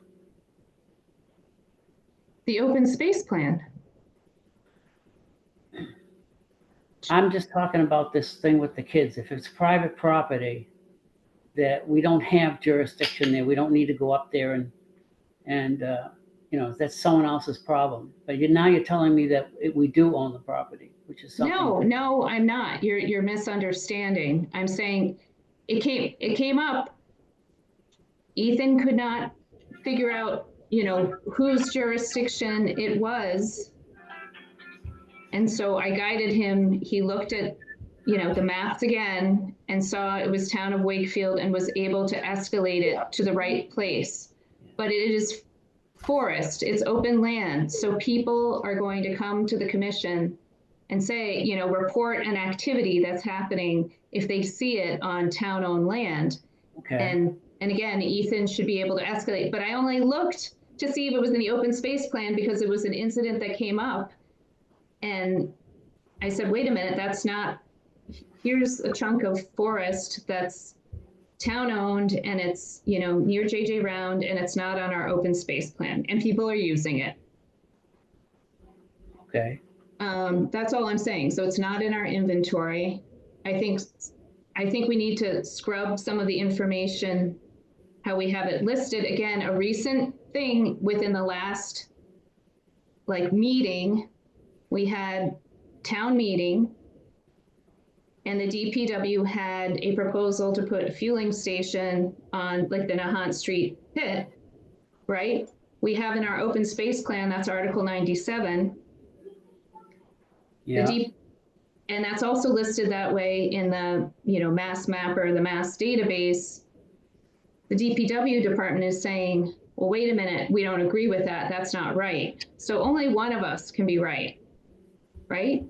the open space plan. I'm just talking about this thing with the kids. If it's private property, that we don't have jurisdiction there, we don't need to go up there and that's someone else's problem. But now you're telling me that we do own the property, which is something. No, I'm not. You're misunderstanding. I'm saying it came up. Ethan could not figure out, whose jurisdiction it was. And so I guided him. He looked at, the maps again and saw it was town of Wakefield and was able to escalate it to the right place. But it is forest, it's open land. So people are going to come to the commission and say, report an activity that's happening if they see it on town-owned land. Okay. And again, Ethan should be able to escalate. But I only looked to see if it was in the open space plan because it was an incident that came up. And I said, wait a minute, that's not, here's a chunk of forest that's town-owned and it's, near JJ Round and it's not on our open space plan and people are using it. Okay. That's all I'm saying. So it's not in our inventory. I think we need to scrub some of the information, how we have it listed. Again, a recent thing within the last meeting, we had town meeting and the DPW had a proposal to put a fueling station on the Nahant Street pit, right? We have in our open space plan, that's Article 97. Yeah. And that's also listed that way in the, mass mapper, the mass database. The DPW department is saying, well, wait a minute, we don't agree with that. That's not right. So only one of us can be right, right?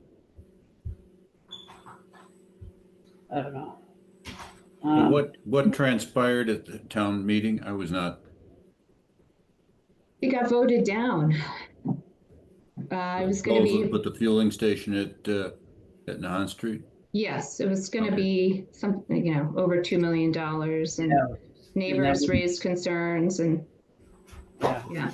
I don't know. What transpired at the town meeting? I was not. It got voted down. It was going to be. Put the fueling station at Nahant Street. Yes, it was going to be something, over $2 million, and neighbors raised concerns, and yeah.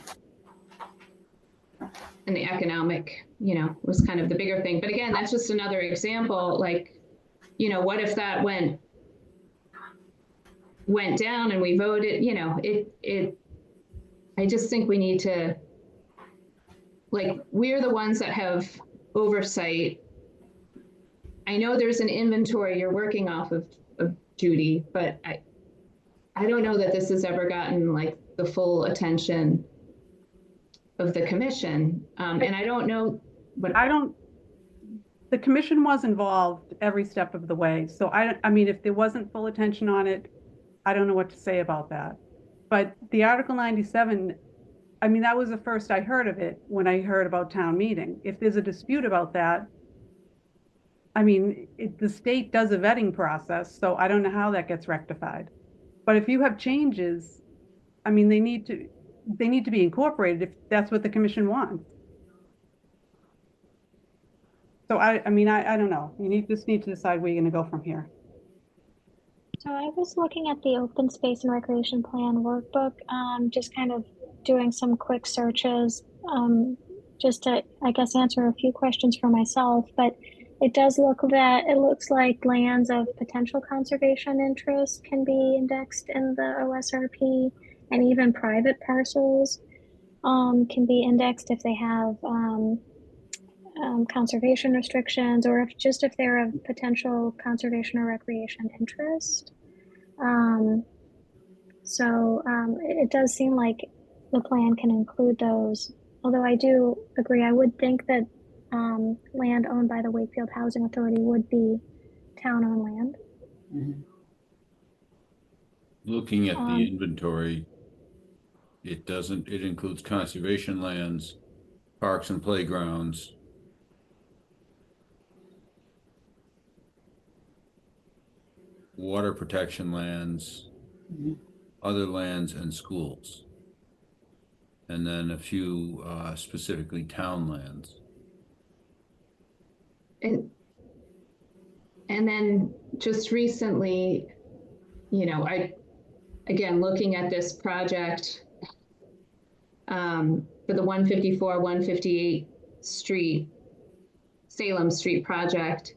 And the economic, was kind of the bigger thing. But again, that's just another example. What if that went down and we voted? I just think we need to, we're the ones that have oversight. I know there's an inventory you're working off of Judy, but I don't know that this has ever gotten the full attention of the commission. And I don't know, but the commission was involved every step of the way. So I mean, if there wasn't full attention on it, I don't know what to say about that. But the Article 97, I mean, that was the first I heard of it when I heard about town meeting. If there's a dispute about that, I mean, the state does a vetting process, so I don't know how that gets rectified. But if you have changes, I mean, they need to be incorporated if that's what the commission wants. So I mean, I don't know. You just need to decide where you're going to go from here. So I was looking at the open space and recreation plan workbook, just kind of doing some quick searches, just to, I guess, answer a few questions for myself. But it looks like lands of potential conservation interest can be indexed in the OSRP, and even private parcels can be indexed if they have conservation restrictions, or if they're of potential conservation or recreation interest. It does seem like the plan can include those. Although I do agree, I would think that land owned by the Wakefield Housing Authority would be town-owned land. Mm-hmm. Looking at the inventory, it includes conservation lands, parks and playgrounds. water protection lands, other lands, and schools. And then a few specifically town lands. And then just recently, you know, again, looking at this project for the 154, 158 Street, Salem Street project,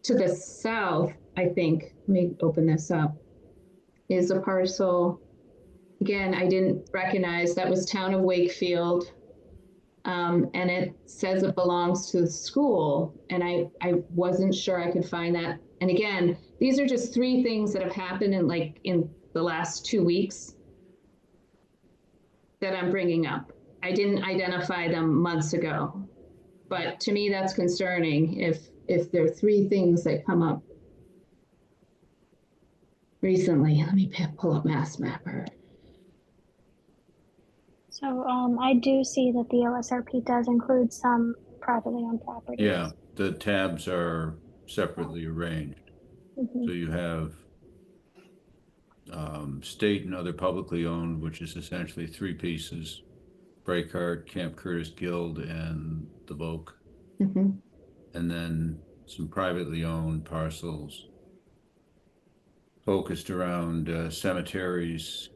to the south, I think, let me open this up, is a parcel. Again, I didn't recognize that was town of Wakefield. And it says it belongs to the school. And I wasn't sure I could find that. And again, these are just 3 things that have happened in the last 2 weeks that I'm bringing up. I didn't identify them months ago, but to me, that's concerning if there are 3 things that come up recently. Let me pull up Mass Mapper. So I do see that the OSRP does include some privately owned properties. Yeah, the tabs are separately arranged. Mhm. So you have state and other publicly owned, which is essentially 3 pieces: Breakheart, Camp Curtis Guild, and the Voc. Mm-hmm. And then some privately owned parcels focused around cemeteries,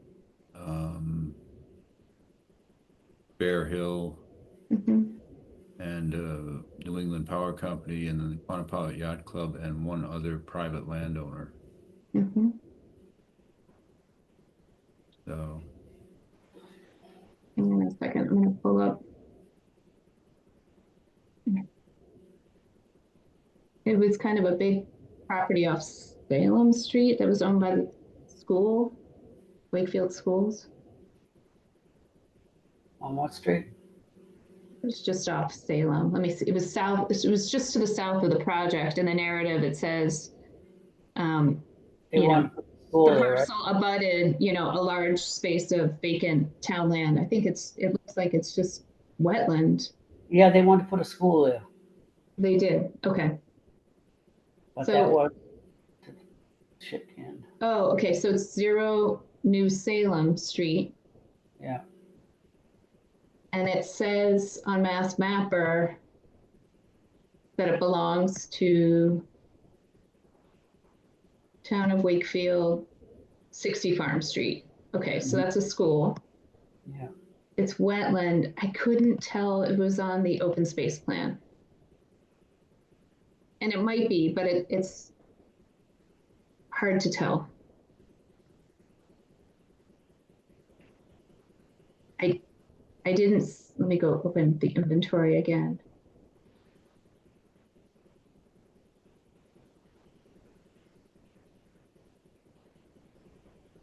Bear Hill, Mm-hmm. and New England Power Company, and then the Quantapawhat Yacht Club, and one other private landowner. Mm-hmm. So Hang on a second, I'm going to pull up. It was kind of a big property off Salem Street that was owned by the school, Wakefield Schools. On what street? It was just off Salem. Let me see. It was south. It was just to the south of the project. In the narrative, it says, They you know, want to put the school the there, right? parcel abutted, you know, a large space of vacant town land. I think it looks like it's just wetland. Yeah, they want to put a school there, They did. Okay. but So- that was shit can. Oh, okay. So it's 0 New Salem Street. Yeah. And it says on Mass Mapper that it belongs to town of Wakefield, 60 Farm Street. Okay, so that's a school. Yeah. It's wetland. I couldn't tell if it was on the open space plan. And it might be, but it's hard to tell. I didn't, let me go open the inventory again.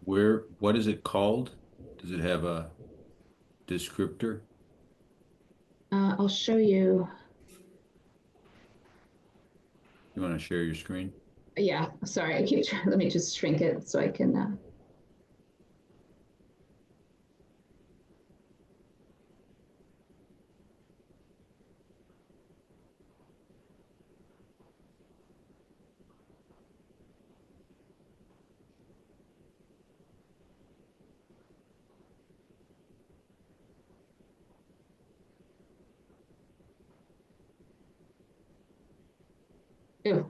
what is it called? Does it have a descriptor? I'll show you. You want to share your screen? Yeah, sorry, I keep trying, let me just shrink it so I can,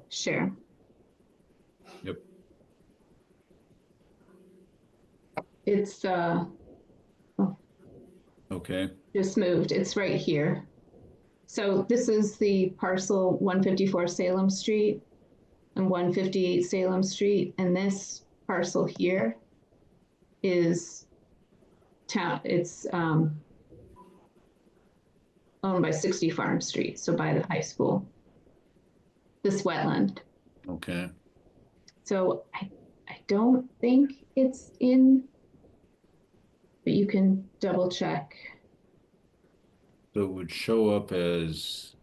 share. Yep. It's Okay. just moved. It's right here. So this is the parcel 154 Salem Street and 158 Salem Street. And this parcel here is town, it's owned by 60 Farm Street, so by the high school. This wetland. Okay. So I don't think it's in, but you can double check. So it would show up as,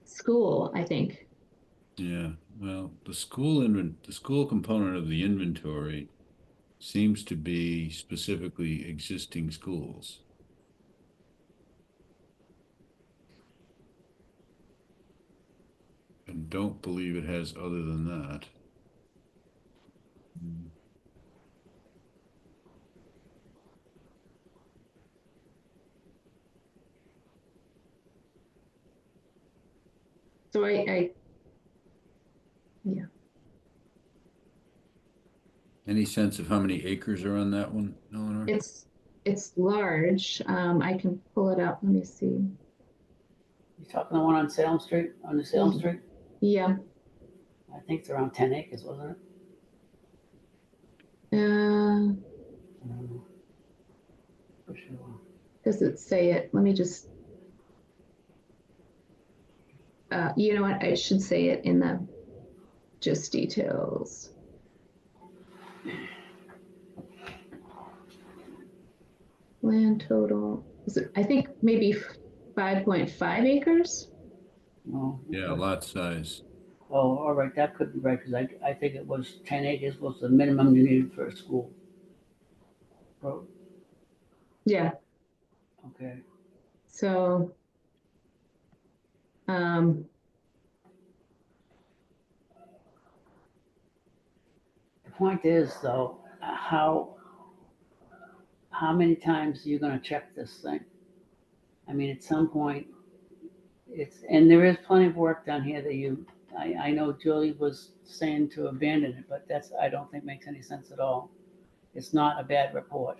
School, I think. yeah, well, the school component of the inventory seems to be specifically existing schools. And don't believe it has other than that. So yeah, Any sense of how many acres are on that one, Eleanor? it's large. I can pull it up. Let me see. You talking the one on Salem Street, on the Salem Street? Yeah. I think it's around 10 acres, wasn't it? For sure. Does it say it? Let me just, you know what? I should say it in the just details. Land total, is it, I think maybe 5.5 acres? Oh, Yeah, okay. lot size. Oh, all right, that could be right, because I think it was 10 acres was the minimum you needed for a school. Road. Yeah. Okay. So, The point is, though, how many times are you going to check this thing? I mean, at some point, and there is plenty of work done here that I know Julie was saying to abandon it, but I don't think makes any sense at all. It's not a bad report.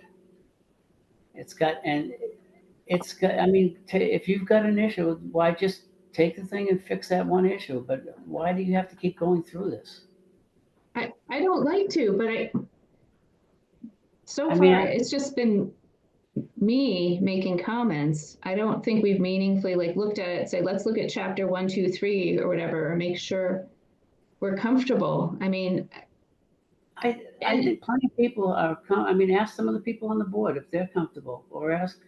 I mean, if you've got an issue, why just take the thing and fix that one issue? But why do you have to keep going through this? I don't like to, but so I far mean, it's just been me making comments. I don't think we've meaningfully like looked at it, say, let's look at chapter 1, 2, 3 or whatever, or make sure we're comfortable. I mean, I think plenty of people I mean, ask some of the people on the board if they're comfortable, or ask.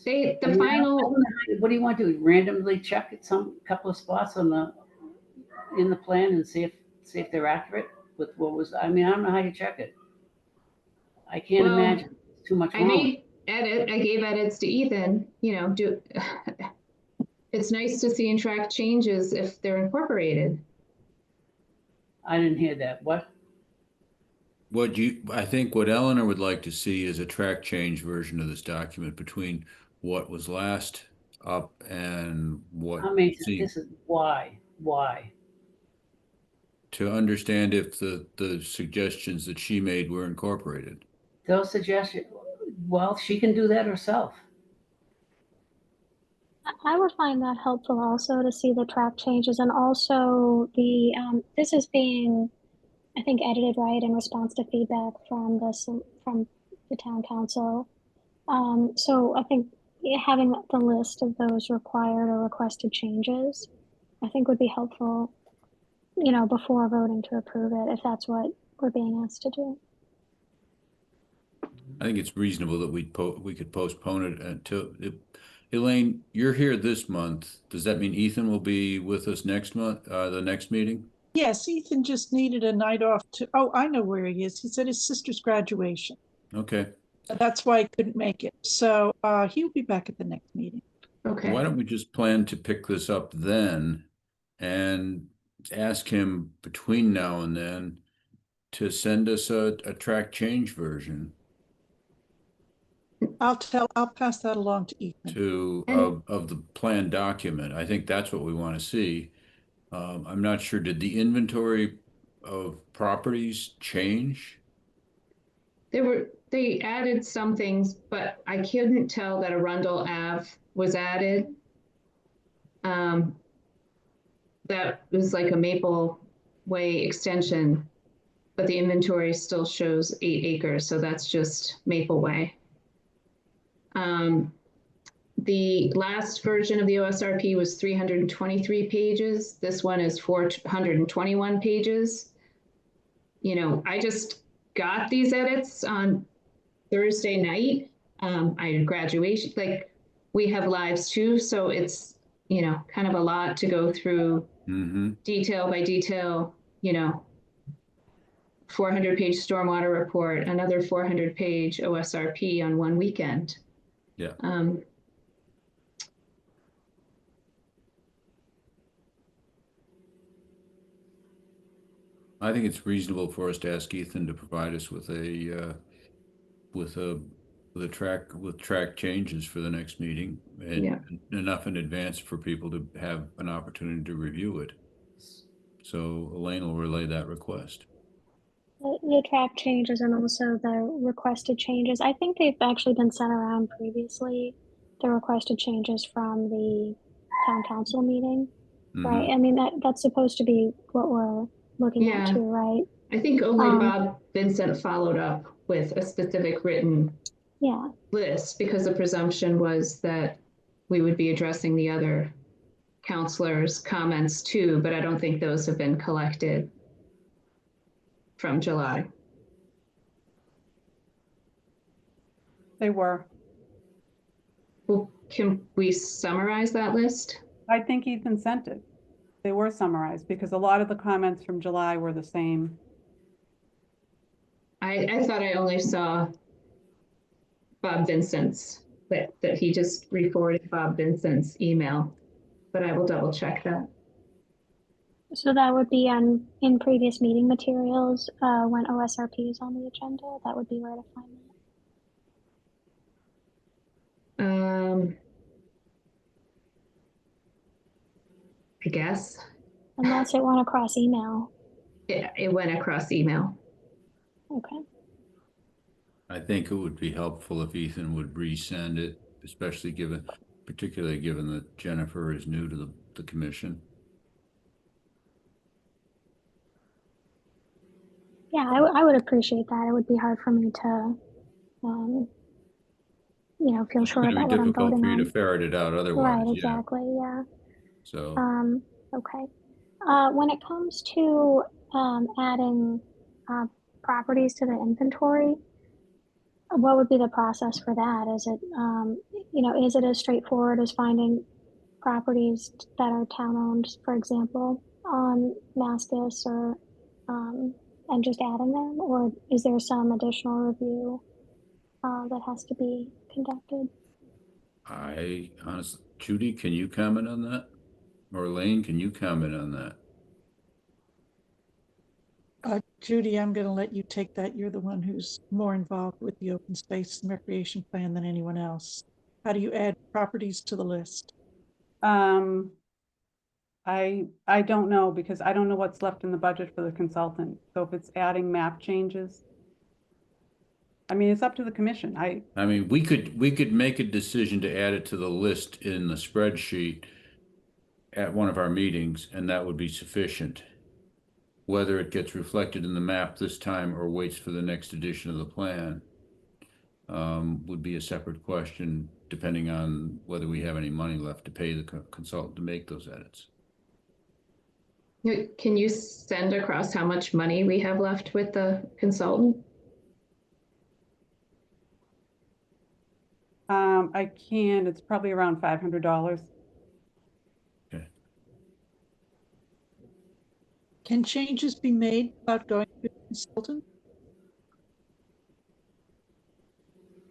the I mean, final, what do you want to do? Randomly check at some couple of spots in the plan and see if they're accurate with what was. I mean, I don't know how you check it. I can't well, imagine too much I wrong. I gave edits to Ethan, it's nice to see and track changes if they're incorporated. I didn't hear that. What? I think what Eleanor would like to see is a track change version of this document between what was last up and what I mean, seemed, this is why. to understand if the suggestions that she made were incorporated. Those suggestions. Well, she can do that herself. I would find that helpful also to see the track changes and also this is being, I think, edited right in response to feedback from the town council. So I think having the list of those required or requested changes, I think would be helpful, before voting to approve it, if that's what we're being asked to do. I think it's reasonable that we could postpone it until, Elaine, you're here this month. Does that mean Ethan will be with us next month, the next meeting? Yes, Ethan just needed a night off oh, I know where he is. He's at his sister's graduation. Okay. That's why I couldn't make it. So he'll be back at the next meeting. Okay. Why don't we just plan to pick this up then and ask him between now and then to send us a track change version I'll pass that along to Ethan. of the plan document. I think that's what we want to see. I'm not sure, did the inventory of properties change? They added some things, but I couldn't tell that Arundel Ave was added. That was like a Maple Way extension, but the inventory still shows 8 acres, so that's just Maple Way. The last version of the OSRP was 323 pages. This one is 421 pages. I just got these edits on Thursday night. I had graduation, like we have lives too, so it's kind of a lot to go through detail by detail. 400-page stormwater report, another 400-page OSRP on one weekend. Yeah. I think it's reasonable for us to ask Ethan to provide us with with a, with track changes for the next meeting, and Yeah. enough in advance for people to have an opportunity to review it. So Elaine will relay that request. The track changes and also the requested changes. I think they've actually been sent around previously, the requested changes from the town council meeting, right? Mhm. I mean, that's supposed to be what we're looking at Yeah. too, right? I think only Um, Bob Vincent followed up with a specific written Yeah, list because the presumption was that we would be addressing the other counselors' comments too, but I don't think those have been collected from July. They were. Well, can we summarize that list? I think Ethan sent it. They were summarized because a lot of the comments from July were the same. I thought I only saw Bob Vincent's, that he just re-forwarded Bob Vincent's email, but I will double check that. so that would be in previous meeting materials, when OSRP is on the agenda, that would be where to find that. I guess Unless it went across email. it went across email. Okay. I think it would be helpful if Ethan would resend it, particularly given that Jennifer is new to the commission. Yeah, I would appreciate that. It would be hard for me to, feel It's sure going to be about what I'm difficult voting for you to on. ferret it out otherwise. Right, Yeah. exactly, yeah. So Okay. When it comes to adding properties to the inventory, what would be the process for that? Is it, is it as straightforward as finding properties that are town-owned, for example, on Mascus or, and just adding them? Or is there some additional review that has to be conducted? I honestly, Judy, can you comment on that? Or Elaine, can you comment on that? Judy, I'm going to let you take that. You're the one who's more involved with the open space and recreation plan than anyone else. How do you add properties to the list? I don't know because I don't know what's left in the budget for the consultant. So if it's adding map changes, I mean, it's up to the commission. I mean, we could make a decision to add it to the list in the spreadsheet at one of our meetings, and that would be sufficient. Whether it gets reflected in the map this time or waits for the next edition of the plan would be a separate question, depending on whether we have any money left to pay the consultant to make those edits. Can you send across how much money we have left with the consultant? I can, it's probably around $500. Okay. Can changes be made without going to a consultant?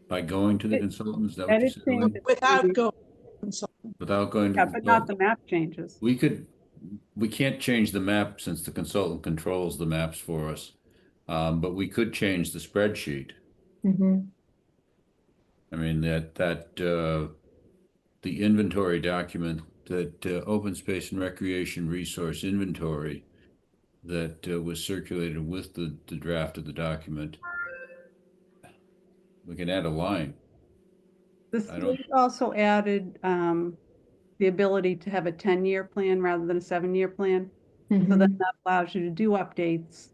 By going to the consultant, is that what you said, Editing Elaine? Without maybe. going to a consultant. Without going to, Yeah, but not the map changes. we can't change the map since the consultant controls the maps for us. But we could change the spreadsheet. Mm-hmm. I mean, the inventory document, that open space and recreation resource inventory that was circulated with the draft of the document. We can add a line. The state also added the ability to have a 10-year plan rather than a 7-year plan. Mm-hmm. So then that allows you to do updates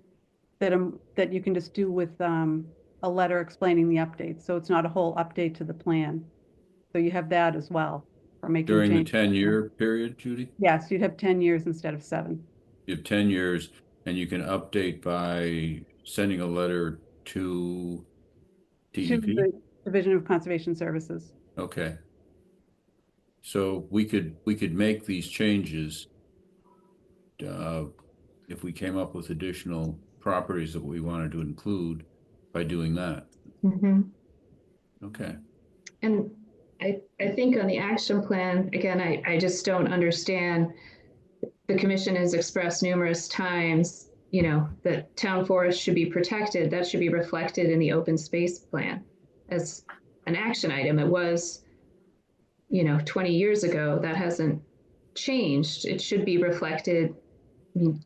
that you can just do with a letter explaining the updates. So it's not a whole update to the plan. So you have that as well for making During the changes. 10-year period, Judy? Yes, you'd have 10 years instead of 7. You have 10 years and you can update by sending a letter to To DEP? the Division of Conservation Services. Okay. So we could make these changes if we came up with additional properties that we wanted to include by doing that. Mm-hmm. Okay. And I think on the action plan, again, I just don't understand. The commission has expressed numerous times you know, that town forest should be protected, that should be reflected in the open space plan as an action item. It was, you know, 20 years ago. That hasn't changed. It should be reflected. I mean,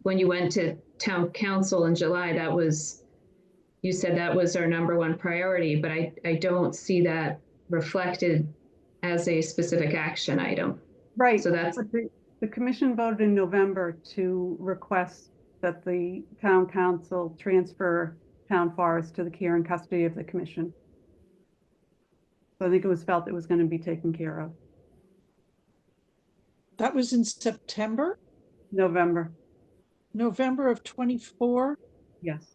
when you went to town council in July, that was, you said that was our #1 priority, but I don't see that reflected as a specific action item. Right. So that's, But the commission voted in November to request that the town council transfer town forest to the care and custody of the commission. So I think it was felt it was going to be taken care of. That was in September, November, November of 24. yes.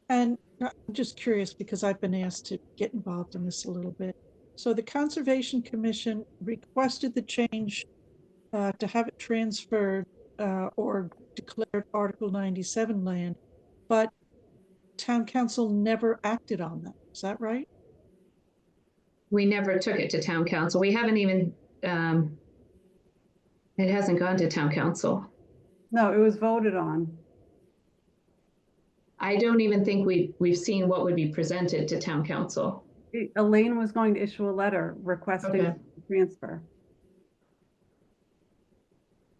And I'm just curious because I've been asked to get involved in this a little bit. So the Conservation Commission requested the change to have it transferred or declared Article 97 land, but town council never acted on that. Is that right? we never took it to town council. We haven't even, it hasn't gone to town council. No, it was voted on. I don't even think we've seen what would be presented to town council. Elaine was going to issue a letter requesting Okay. transfer.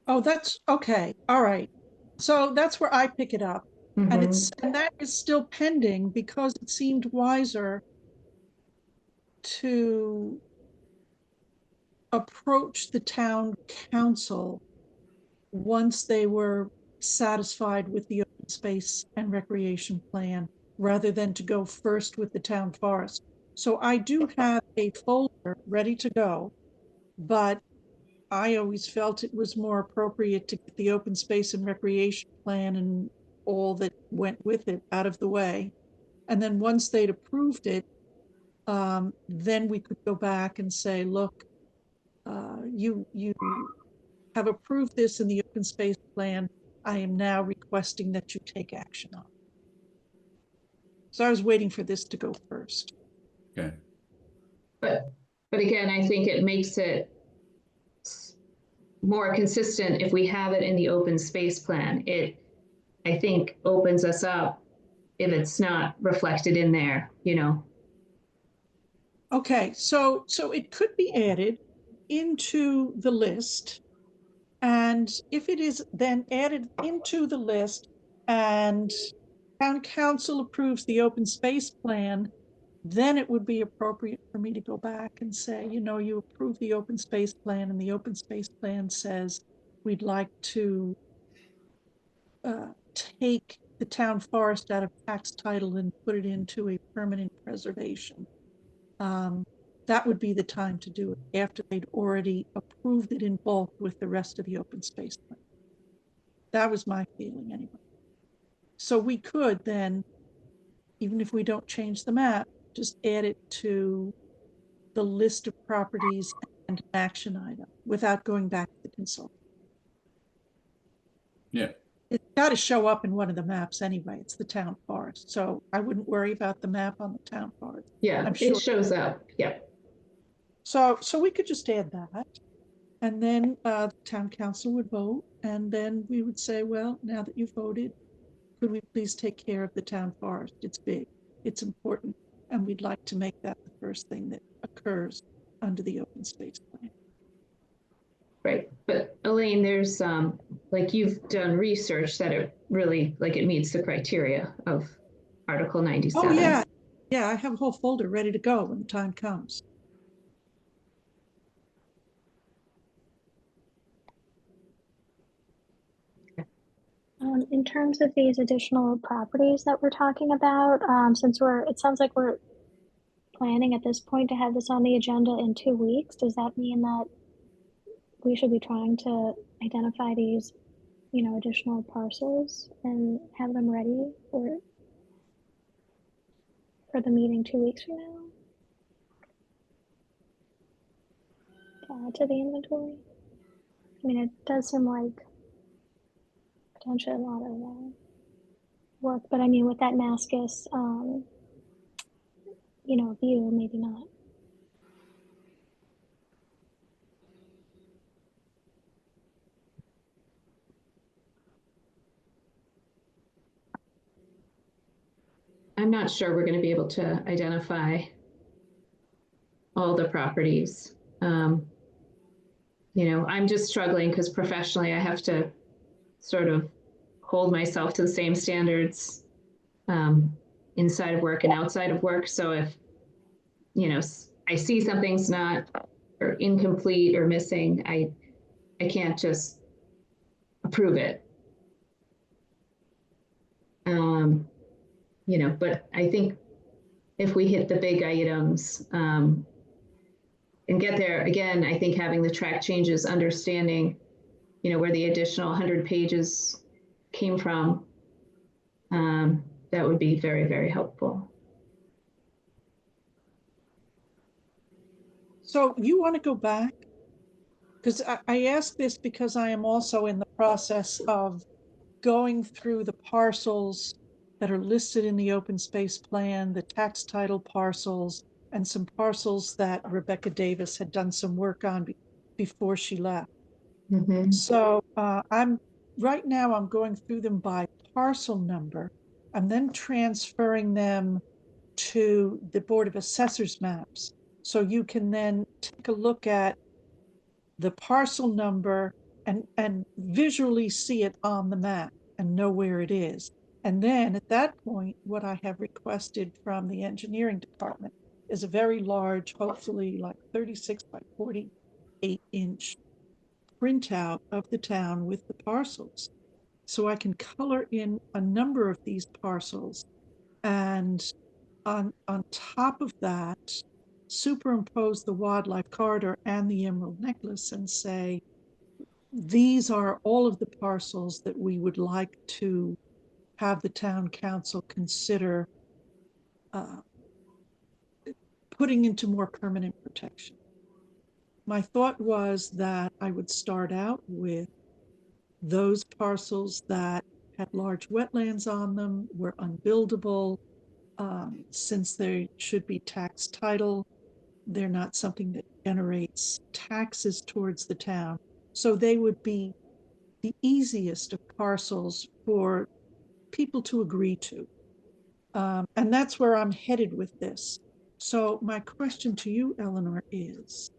Oh, that's okay. All right. So that's where I pick it up. And that is still pending because it seemed wiser to approach the town council once they were satisfied with the open space and recreation plan, rather than to go first with the town forest. So I do have a folder ready to go, but I always felt it was more appropriate to get the open space and recreation plan and all that went with it out of the way. And then once they'd approved it, then we could go back and say, look, you have approved this in the open space plan. I am now requesting that you take action on it. So I was waiting for this to go first. Okay. But again, I think it makes it more consistent if we have it in the open space plan. It, I think, opens us up if it's not reflected in there, you know. Okay, so it could be added into the list. And if it is then added into the list and town council approves the open space plan, then it would be appropriate for me to go back and say, you know, you approve the open space plan and the open space plan says we'd like to take the town forest out of tax title and put it into a permanent preservation. That would be the time to do it after they'd already approved it in bulk with the rest of the open space plan. That was my feeling anyway. So we could then, even if we don't change the map, just add it to the list of properties and an action item without going back to the consultant. Yeah. It's got to show up in one of the maps anyway. It's the town forest. So I wouldn't worry about the map on the town forest. Yeah, I'm sure it shows up. Yeah. So we could just add that. And then the town council would vote. And then we would say, well, now that you voted, could we please take care of the town forest? It's big, it's important. And we'd like to make that the first thing that occurs under the open space plan. Right. But Elaine, there's like you've done research that it really, like it meets the criteria of Article 97. Oh, yeah. Yeah, I have a whole folder ready to go when the time comes. In terms of these additional properties that we're talking about, since it sounds like we're planning at this point to have this on the agenda in 2 weeks, does that mean that we should be trying to identify these, you know, additional parcels and have them ready for the meeting 2 weeks from now? To add to the inventory? I mean, it does seem like potentially a lot of work, but I mean, with that Mascus, you know, view, maybe not. I'm not sure we're going to be able to identify all the properties. You know, I'm just struggling because professionally I have to sort of hold myself to the same standards inside of work and outside of work. So if, you know, I see something's not or incomplete or missing, I can't just approve it. You know, but I think if we hit the big items and get there, again, I think having the track changes, understanding, you know, where the additional 100 pages came from, that would be very, very helpful. So you want to go back? Because I ask this because I am also in the process of going through the parcels that are listed in the open space plan, the tax title parcels, and some parcels that Rebecca Davis had done some work on before she left. Mm-hmm. So right now I'm going through them by parcel number. I'm then transferring them to the Board of Assessors maps. So you can then take a look at the parcel number and visually see it on the map and know where it is. And then at that point, what I have requested from the engineering department is a very large, hopefully like 36 by 48-inch printout of the town with the parcels. So I can color in a number of these parcels and on top of that, superimpose the wildlife corridor and the emerald necklace and say, these are all of the parcels that we would like to have the town council consider putting into more permanent protection. My thought was that I would start out with those parcels that had large wetlands on them, were unbuildable, since they should be tax title. They're not something that generates taxes towards the town. So they would be the easiest of parcels for people to agree to. And that's where I'm headed with this. So my question to you, Eleanor, is,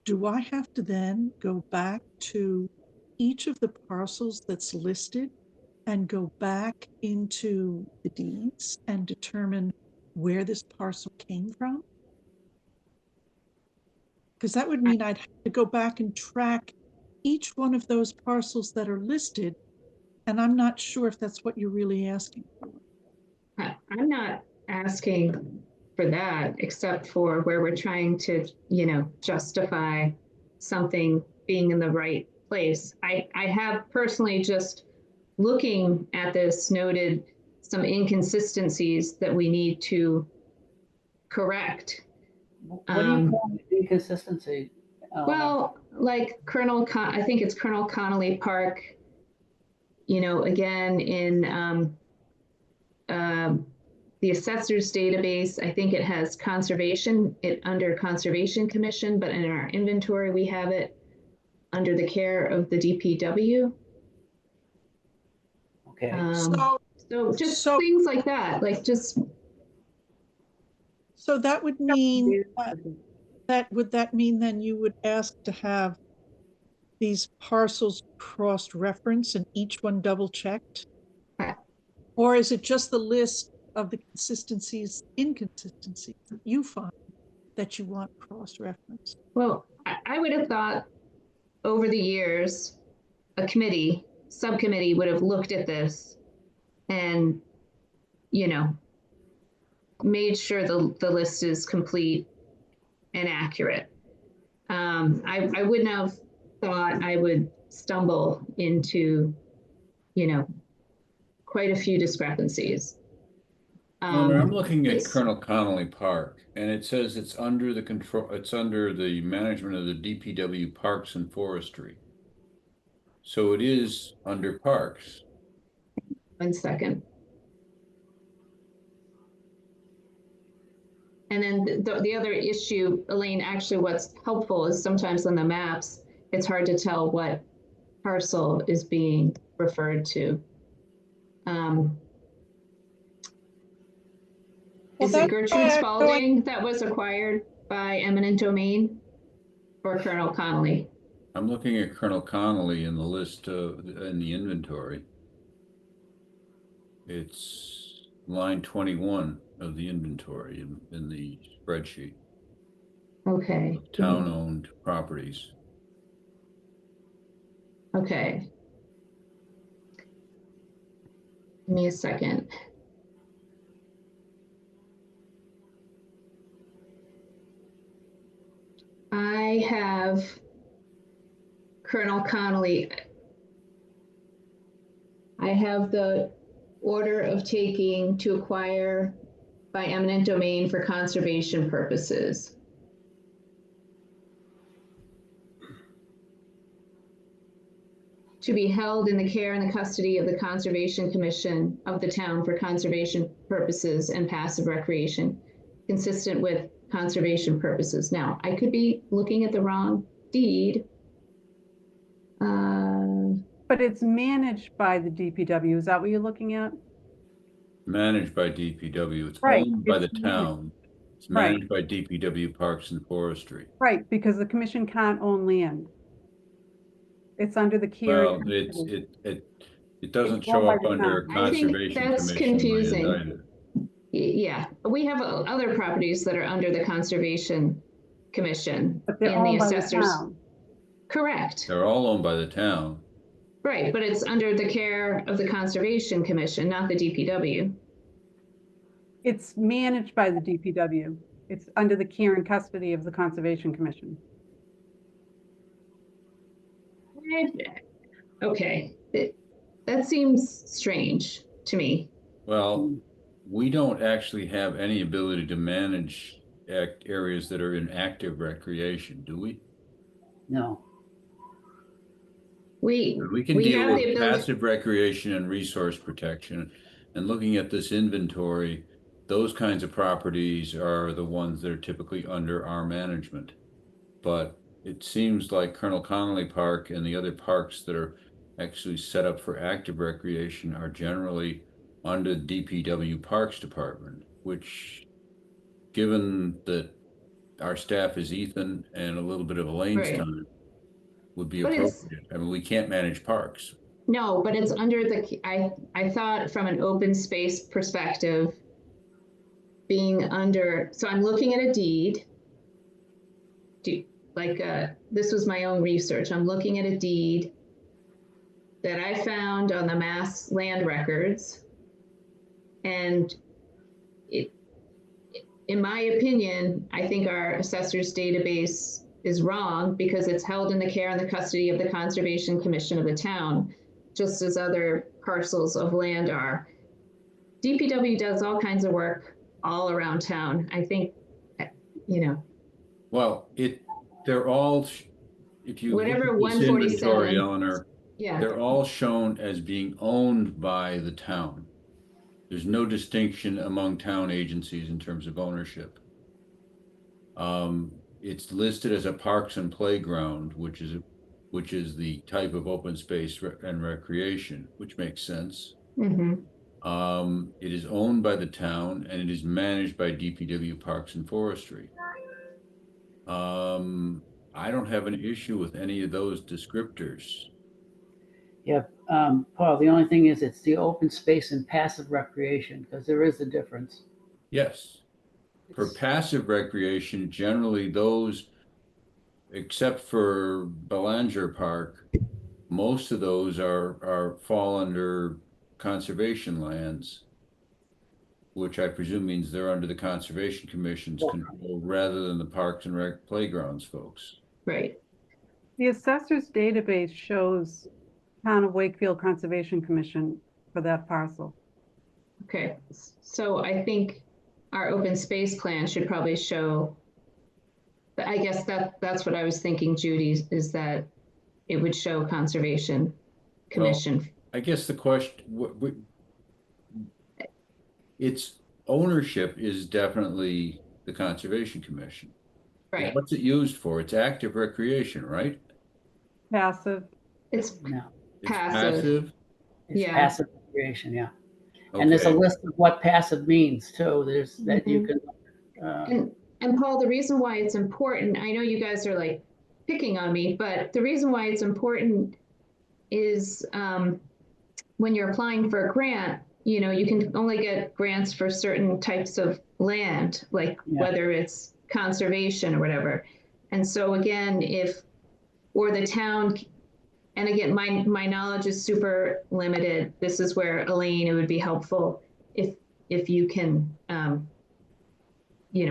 do I have to then go back to each of the parcels that's listed and go back into the deeds and determine where this parcel came from? Because that would mean I'd have to go back and track each one of those parcels that are listed, and I'm not sure if that's what you're really asking for. I'm not asking for that, except for where we're trying to, you know, justify something being in the right place. I have personally, just looking at this, noted some inconsistencies that we need to correct. What do you call inconsistency? Well, like I think it's Colonel Connolly Park, you know, again, in the assessor's database, I think it has conservation, under Conservation Commission, but in our inventory, we have it under the care of the DPW. Okay. So just things like that, like just. So that would mean, would that mean then you would ask to have these parcels cross-referenced and each one double-checked? Or is it just the list of the inconsistencies that you find that you want cross-referenced? Well, I would have thought over the years, a subcommittee would have looked at this and, you know, made sure the list is complete and accurate. I wouldn't have thought I would stumble into, you know, quite a few discrepancies. I'm looking at Colonel Connolly Park, and it says it's under the management of the DPW Parks and Forestry. So it is under Parks. 1 second. And then the other issue, Elaine, actually what's helpful is sometimes on the maps, it's hard to tell what parcel is being referred to. Is Well, it that's Gertrude why Spalding that was acquired by eminent domain or Colonel Connolly? I'm looking at Colonel Connolly in the list in the inventory. It's line 21 of the inventory in the spreadsheet Okay. of town-owned properties. Okay. Give me a second. I have Colonel Connolly. I have the order of taking to acquire by eminent domain for conservation purposes. To be held in the care and the custody of the Conservation Commission of the town for conservation purposes and passive recreation, consistent with conservation purposes. Now, I could be looking at the wrong deed. But it's managed by the DPW. Is that what you're looking at? Managed by DPW. It's Right, owned by the it's managed. town. It's Right. managed by DPW Parks and Forestry. Right, because the commission can't own land. It's under the care. Well, and custody. it doesn't It's show owned by up the under town. I think Conservation that's Commission land confusing. either. Yeah, we have other properties that are under the Conservation Commission But they're in the owned by the assessors. town. Correct. They're all owned by the town. Right, but it's under the care of the Conservation Commission, not the DPW. It's managed by the DPW. It's under the care and custody of the Conservation Commission. Okay, that seems strange to me. Well, we don't actually have any ability to manage areas that are in active recreation, do we? No. We can we deal have the with ability. passive recreation and resource protection. And looking at this inventory, those kinds of properties are the ones that are typically under our management. But it seems like Colonel Connolly Park and the other parks that are actually set up for active recreation are generally under the DPW Parks Department, which, given that our staff is Ethan and a little bit of Elaine's Right. time, would be But appropriate. I mean, we can't manage parks. No, but it's under the, I thought from an open space perspective, being under, so I'm looking at a deed. This was my own research. I'm looking at a deed that I found on the Mass Land Records. And in my opinion, I think our assessor's database is wrong because it's held in the care and the custody of the Conservation Commission of the town, just as other parcels of land are. DPW does all kinds of work all around town. I think, Well, they're all, if you look whatever at this inventory, 147, Eleanor, yeah, they're all shown as being owned by the town. There's no distinction among town agencies in terms of ownership. It's listed as a parks and playground, which is the type of open space and recreation, which makes sense. mhm. It is owned by the town and it is managed by DPW Parks and Forestry. I don't have an issue with any of those descriptors. Yeah, Paul, the only thing is it's the open space and passive recreation, because there is a difference. Yes. For It's- passive recreation, generally those, except for Belanger Park, most of those fall under conservation lands, which I presume means they're under the Conservation Commission's control rather than the Parks and Rec playgrounds folks. Right. The assessor's database shows Town of Wakefield Conservation Commission for that parcel. Okay, so I think our open space plan should probably show, I guess that's what I was thinking, Judy, is that it would show Conservation Commission. I guess the question, its ownership is definitely the Conservation Commission. Right, What's it used for? It's active recreation, right? Passive. it's No, It's passive. it's Yeah. passive recreation, yeah. And there's a Okay. list of what passive means too. There's that you Mhm. can, And Paul, the reason why it's important, I know you guys are like picking on me, but the reason why it's important is when you're applying for a grant, you know, you can only get grants for certain types of land, like Yeah. whether it's conservation or whatever. And so again, or the town, and again, my knowledge is super limited. This is where, Elaine, it would be helpful if you can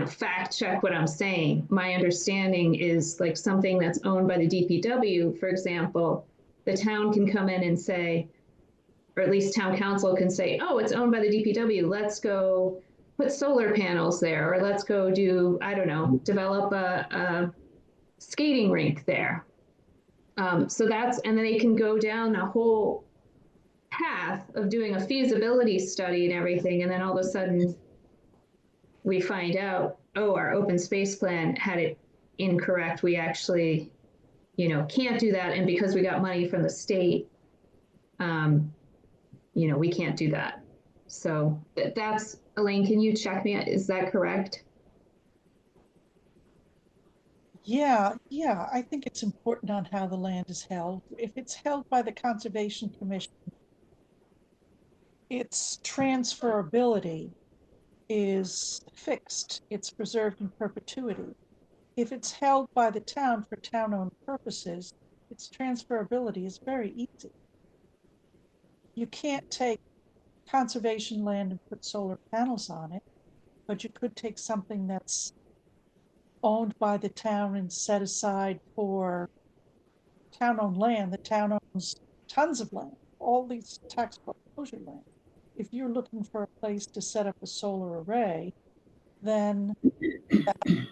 fact check what I'm saying. My understanding is like something that's owned by the DPW, for example, the town can come in and say, or at least town council can say, oh, it's owned by the DPW. Let's go put solar panels there, or let's go do, I don't know, develop a skating rink there. And then they can go down a whole path of doing a feasibility study and everything. And then all of a sudden we find out, oh, our open space plan had it incorrect. We actually, can't do that. And because we got money from the state, we can't do that. So that's, Elaine, can you check me? Is that correct? Yeah, I think it's important on how the land is held. If it's held by the Conservation Commission, its transferability is fixed. It's preserved in perpetuity. If it's held by the town for town-owned purposes, its transferability is very easy. You can't take conservation land and put solar panels on it, but you could take something that's owned by the town and set aside for town-owned land. The town owns tons of land, all these tax foreclosure land. If you're looking for a place to set up a solar array, then that's an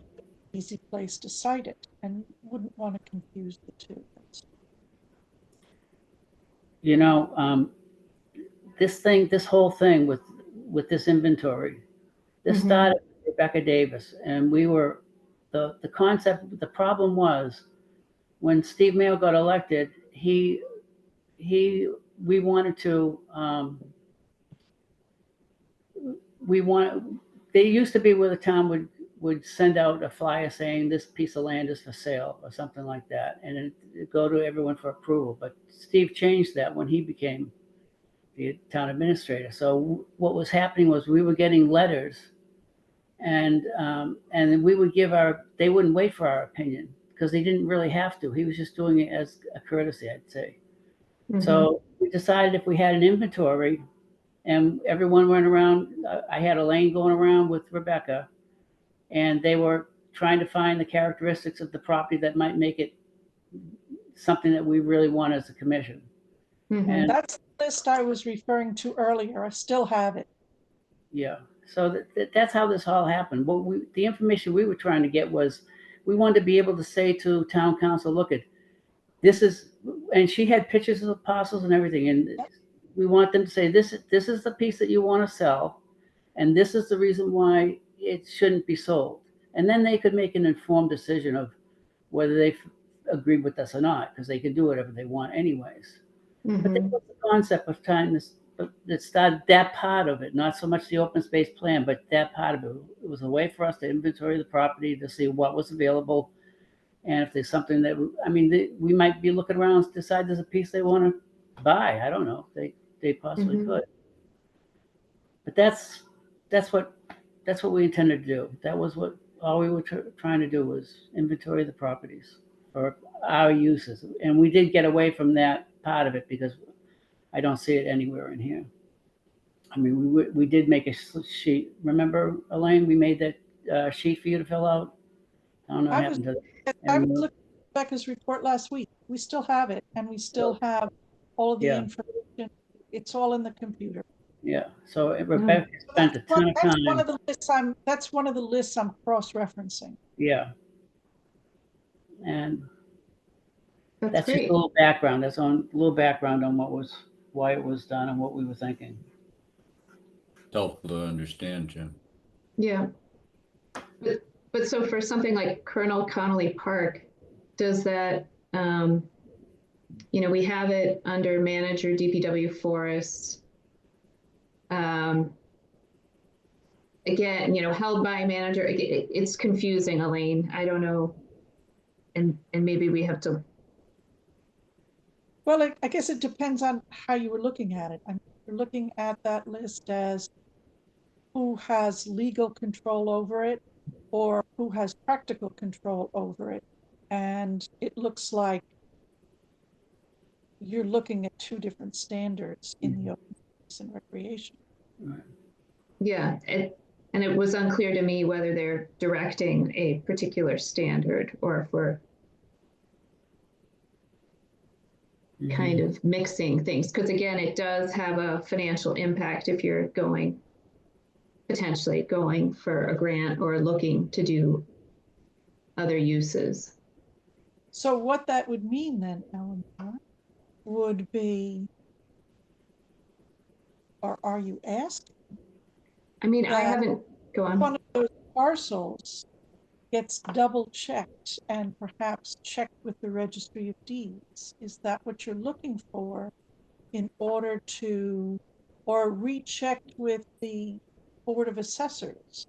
easy place to site it, and you wouldn't want to confuse the two. this whole thing with this inventory, this Mhm. started with Rebecca Davis, and we were the concept. The problem was when Steve Mayo got elected, we wanted to they used to be where the town would send out a flyer saying this piece of land is for sale or something like that, and it'd go to everyone for approval. But Steve changed that when he became the town administrator. So what was happening was we were getting letters, and we would they wouldn't wait for our opinion because they didn't really have to. He was just doing it as a courtesy, I'd say. Mhm. So we decided if we had an inventory and everyone went around, I had Elaine going around with Rebecca, and they were trying to find the characteristics of the property that might make it something that we really want as a commission. Mhm. And That's the list I was referring to earlier. I still have it. yeah, so that's how this all happened. The information we were trying to get was, we wanted to be able to say to town council, look at this is, and she had pictures of the parcels and everything, and we want them to say this is the piece that you want to sell, and this is the reason why it shouldn't be sold. And then they could make an informed decision of whether they agree with us or not, because they could do whatever they want anyways. But that Mhm. was the concept of trying this, but that started that part of it, not so much the open space plan, but that part of it. It was a way for us to inventory the property, to see what was available. And if there's something that, we might be looking around and decide there's a piece they want to buy. I don't know. They possibly Mhm. could. But that's what we intended to do. That was what all we were trying to do, was inventory the properties for our uses. And we did get away from that part of it because I don't see it anywhere in here. We did make a sheet. Remember, Elaine, we made that sheet for you to fill out? I don't know what I was happened to that. I was looking at Rebecca's report last week. We still have it, and we still have all of the Yeah. information. It's all in the computer. Yeah. So Rebecca spent a ton of That's one time. of the lists that's one of the lists I'm cross-referencing. Yeah. And That's that's just great. a little background. That's a little background on why it was done and what we were thinking. Helpful to understand, Jim. Yeah. But so for something like Colonel Connolly Park, does that, we have it under manager DPW forests. Again, held by manager, it's confusing, Elaine. I don't know. And maybe we have to, Well, I guess it depends on how you were looking at it. I mean, you're looking at that list as who has legal control over it or who has practical control over it. And it looks like you're looking at two different standards in the open space and recreation. yeah. And it was unclear to me whether they're directing a particular standard or if we're kind of mixing things. Because again, it does have a financial impact if you're potentially going for a grant or looking to do other uses. So what that would mean then, Eleanor, would be, or are you asking? I mean, I that haven't, go on. one of those parcels gets double checked and perhaps checked with the Registry of Deeds. Is that what you're looking for in order to, or rechecked with the Board of Assessors?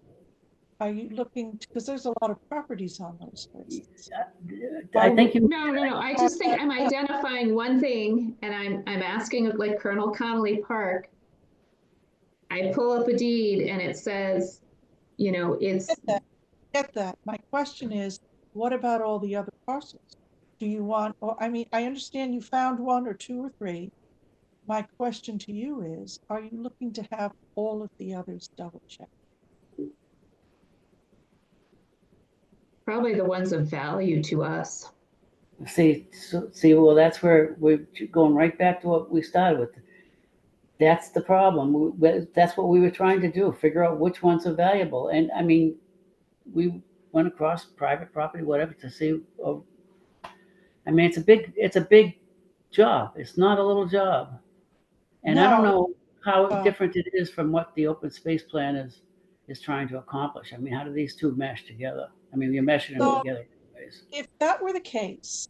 Are you looking, because there's a lot of properties on those lists. I think you. No. I just think I'm identifying one thing and I'm asking like Colonel Connolly Park. I pull up a deed and it says, it's. Get that. My question is, what about all the other parcels? Do you want, or I mean, I understand you found one or two or three. My question to you is, are you looking to have all of the others double checked? Probably the ones of value to us. See, well, that's where we're going right back to what we started with. That's the problem. That's what we were trying to do, figure out which ones are valuable. And I mean, we went across private property, whatever, to see. I mean, it's a big job. It's not a little job. And I don't know how different it is from what the open space plan is trying to accomplish. I mean, how do these two mesh together? I mean, you're meshing them together anyways. If that were the case,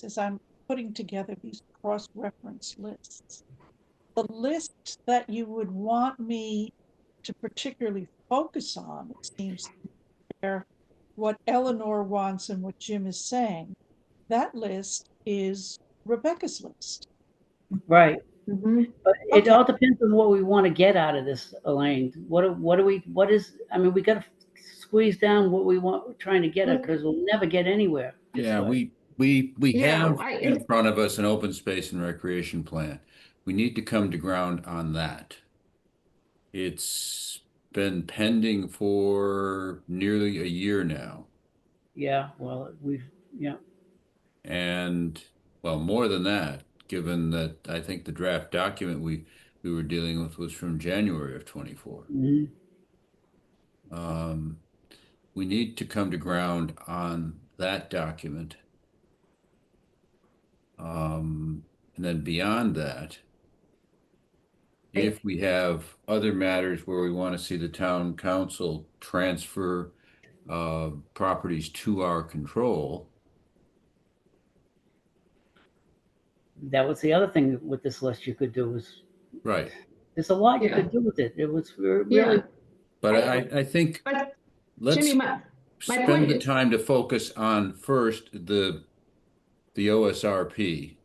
as I'm putting together these cross-reference lists, the list that you would want me to particularly focus on, it seems to be what Eleanor wants and what Jim is saying, that list is Rebecca's list. Right. Mm-hmm. But it all depends on what we want to get out of this, Elaine. I mean, we got to squeeze down what we want, we're trying to get at, because we'll never get anywhere. Yeah, way. we have in front of us an open space and recreation plan. We need to come to ground on that. It's been pending for nearly a year now. Yeah, well, yeah. And well, more than that, given that I think the draft document we were dealing with was from January of 24. We need to come to ground on that document. And then beyond that, if we have other matters where we want to see the town council transfer properties to our control. That was the other thing with this list you could do was. Right. There's a lot you could do with it. It was really. Yeah. But I think let's Jimmy, spend the time to focus on first the OSRP.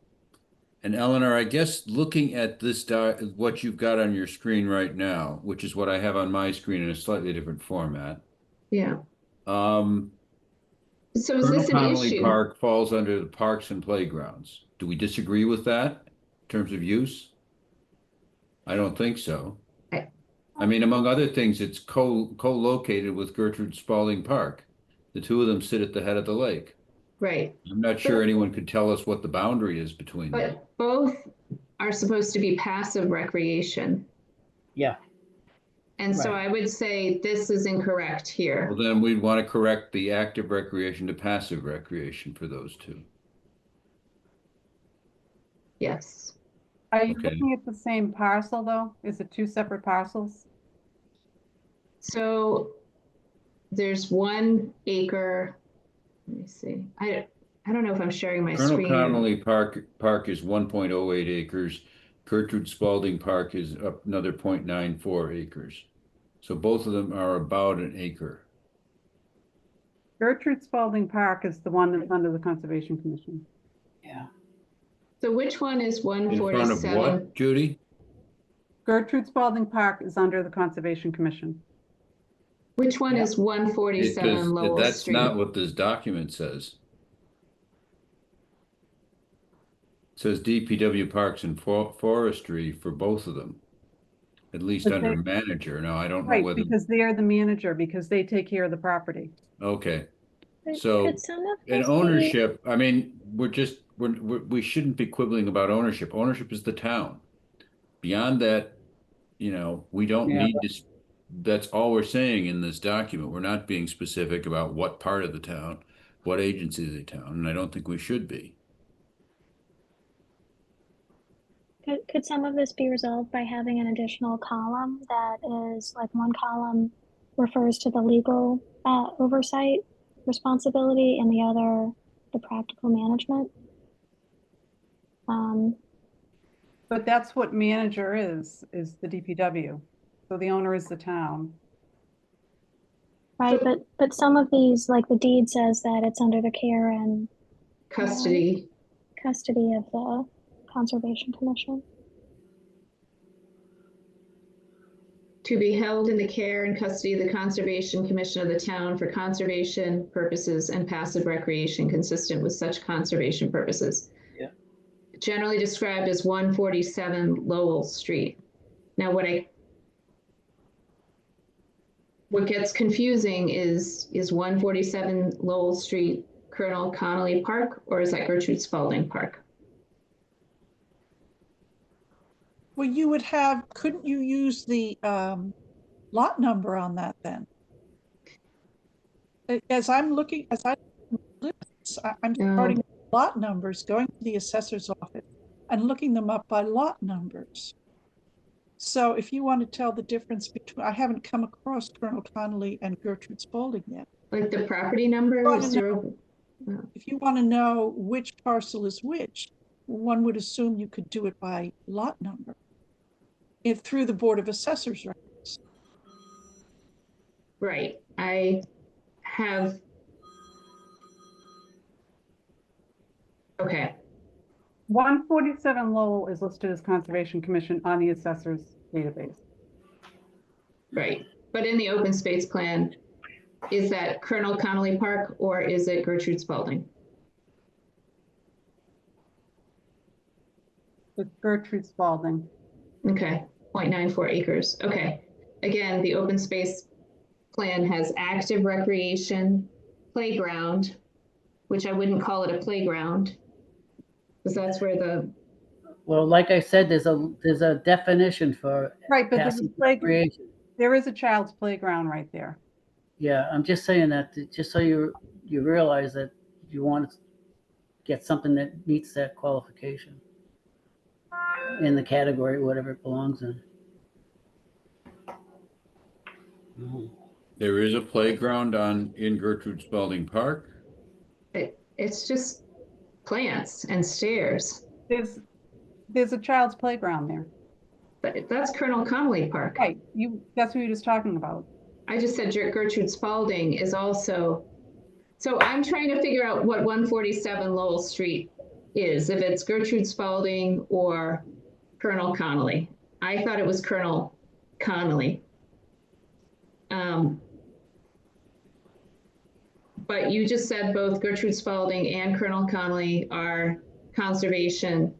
And Eleanor, I guess looking at this, what you've got on your screen right now, which is what I have on my screen in a slightly different format. Yeah. So is this an issue? Park falls under the parks and playgrounds. Do we disagree with that in terms of use? I don't think so. I mean, among other things, it's co-located with Gertrude Spalding Park. The two of them sit at the head of the lake. Right. I'm not sure anyone could tell us what the boundary is between them. But both are supposed to be passive recreation. Yeah. And so I would say this is incorrect here. Well, then we'd want to correct the active recreation to passive recreation for those two. Yes. Are you looking at the same parcel though? Is it two separate parcels? So there's 1 acre. Let me see. I don't know if I'm sharing my screen. Colonel Connolly Park is 1.08 acres. Gertrude Spalding Park is up another 0.94 acres. So both of them are about an acre. Gertrude Spalding Park is the one that's under the Conservation Commission. Yeah. So which one is In front of 147? what, Judy? Gertrude Spalding Park is under the Conservation Commission. Which one Yeah. is 147 Because Lowell that's Street? not what this document says. It says DPW Parks and Forestry for both of them, at least But under they- manager. Now, I don't know Right, whether, because they are the manager, because they take care of the property. okay. Could- So could some of in this be- ownership, I mean, we shouldn't be quibbling about ownership. Ownership is the town. Beyond that, we don't Yeah. need to, that's all we're saying in this document. We're not being specific about what part of the town, what agency of the town, and I don't think we should be. Could some of this be resolved by having an additional column that is like one column refers to the legal oversight responsibility and the other the practical management? But that's what manager is the DPW. So the owner is the town. Right, but some of these, like the deed says that it's under the care and Custody. custody of the Conservation Commission. To be held in the care and custody of the Conservation Commission of the town for conservation purposes and passive recreation consistent with such conservation purposes. Yeah. Generally described as 147 Lowell Street. Now, what gets confusing is 147 Lowell Street Colonel Connolly Park, or is that Gertrude Spalding Park? Well, you would have, couldn't you use the lot number on that then? As I'm looking, I'm starting with lot numbers, going to the assessor's office and looking them up by lot numbers. So if you want to tell the difference between, I haven't come across Colonel Connolly and Gertrude Spalding yet. Like the property number? If you want to know which parcel is which, one would assume you could do it by lot number. Through the Board of Assessors records. Right. I have. Okay. 147 Lowell is listed as Conservation Commission on the assessor's database. Right. But in the open space plan, is that Colonel Connolly Park or is it Gertrude Spalding? It's Gertrude Spalding. Okay. 0.94 acres. Okay. Again, the open space plan has active recreation playground, which I wouldn't call it a playground, because that's where the. Well, like I said, there's a definition for Right, but there's a passive recreation. there is a child's playground right there. Yeah, I'm just saying that just so you realize that you want to get something that meets that qualification in the category, whatever it belongs in. There is a playground in Gertrude Spalding Park. It's just plants and stairs. There's a child's playground there. But that's Colonel Connolly Park. Right, that's what you were just talking about. I just said Gertrude Spalding is also. So I'm trying to figure out what 147 Lowell Street is, if it's Gertrude Spalding or Colonel Connolly. I thought it was Colonel Connolly. But you just said both Gertrude Spalding and Colonel Connolly are conservation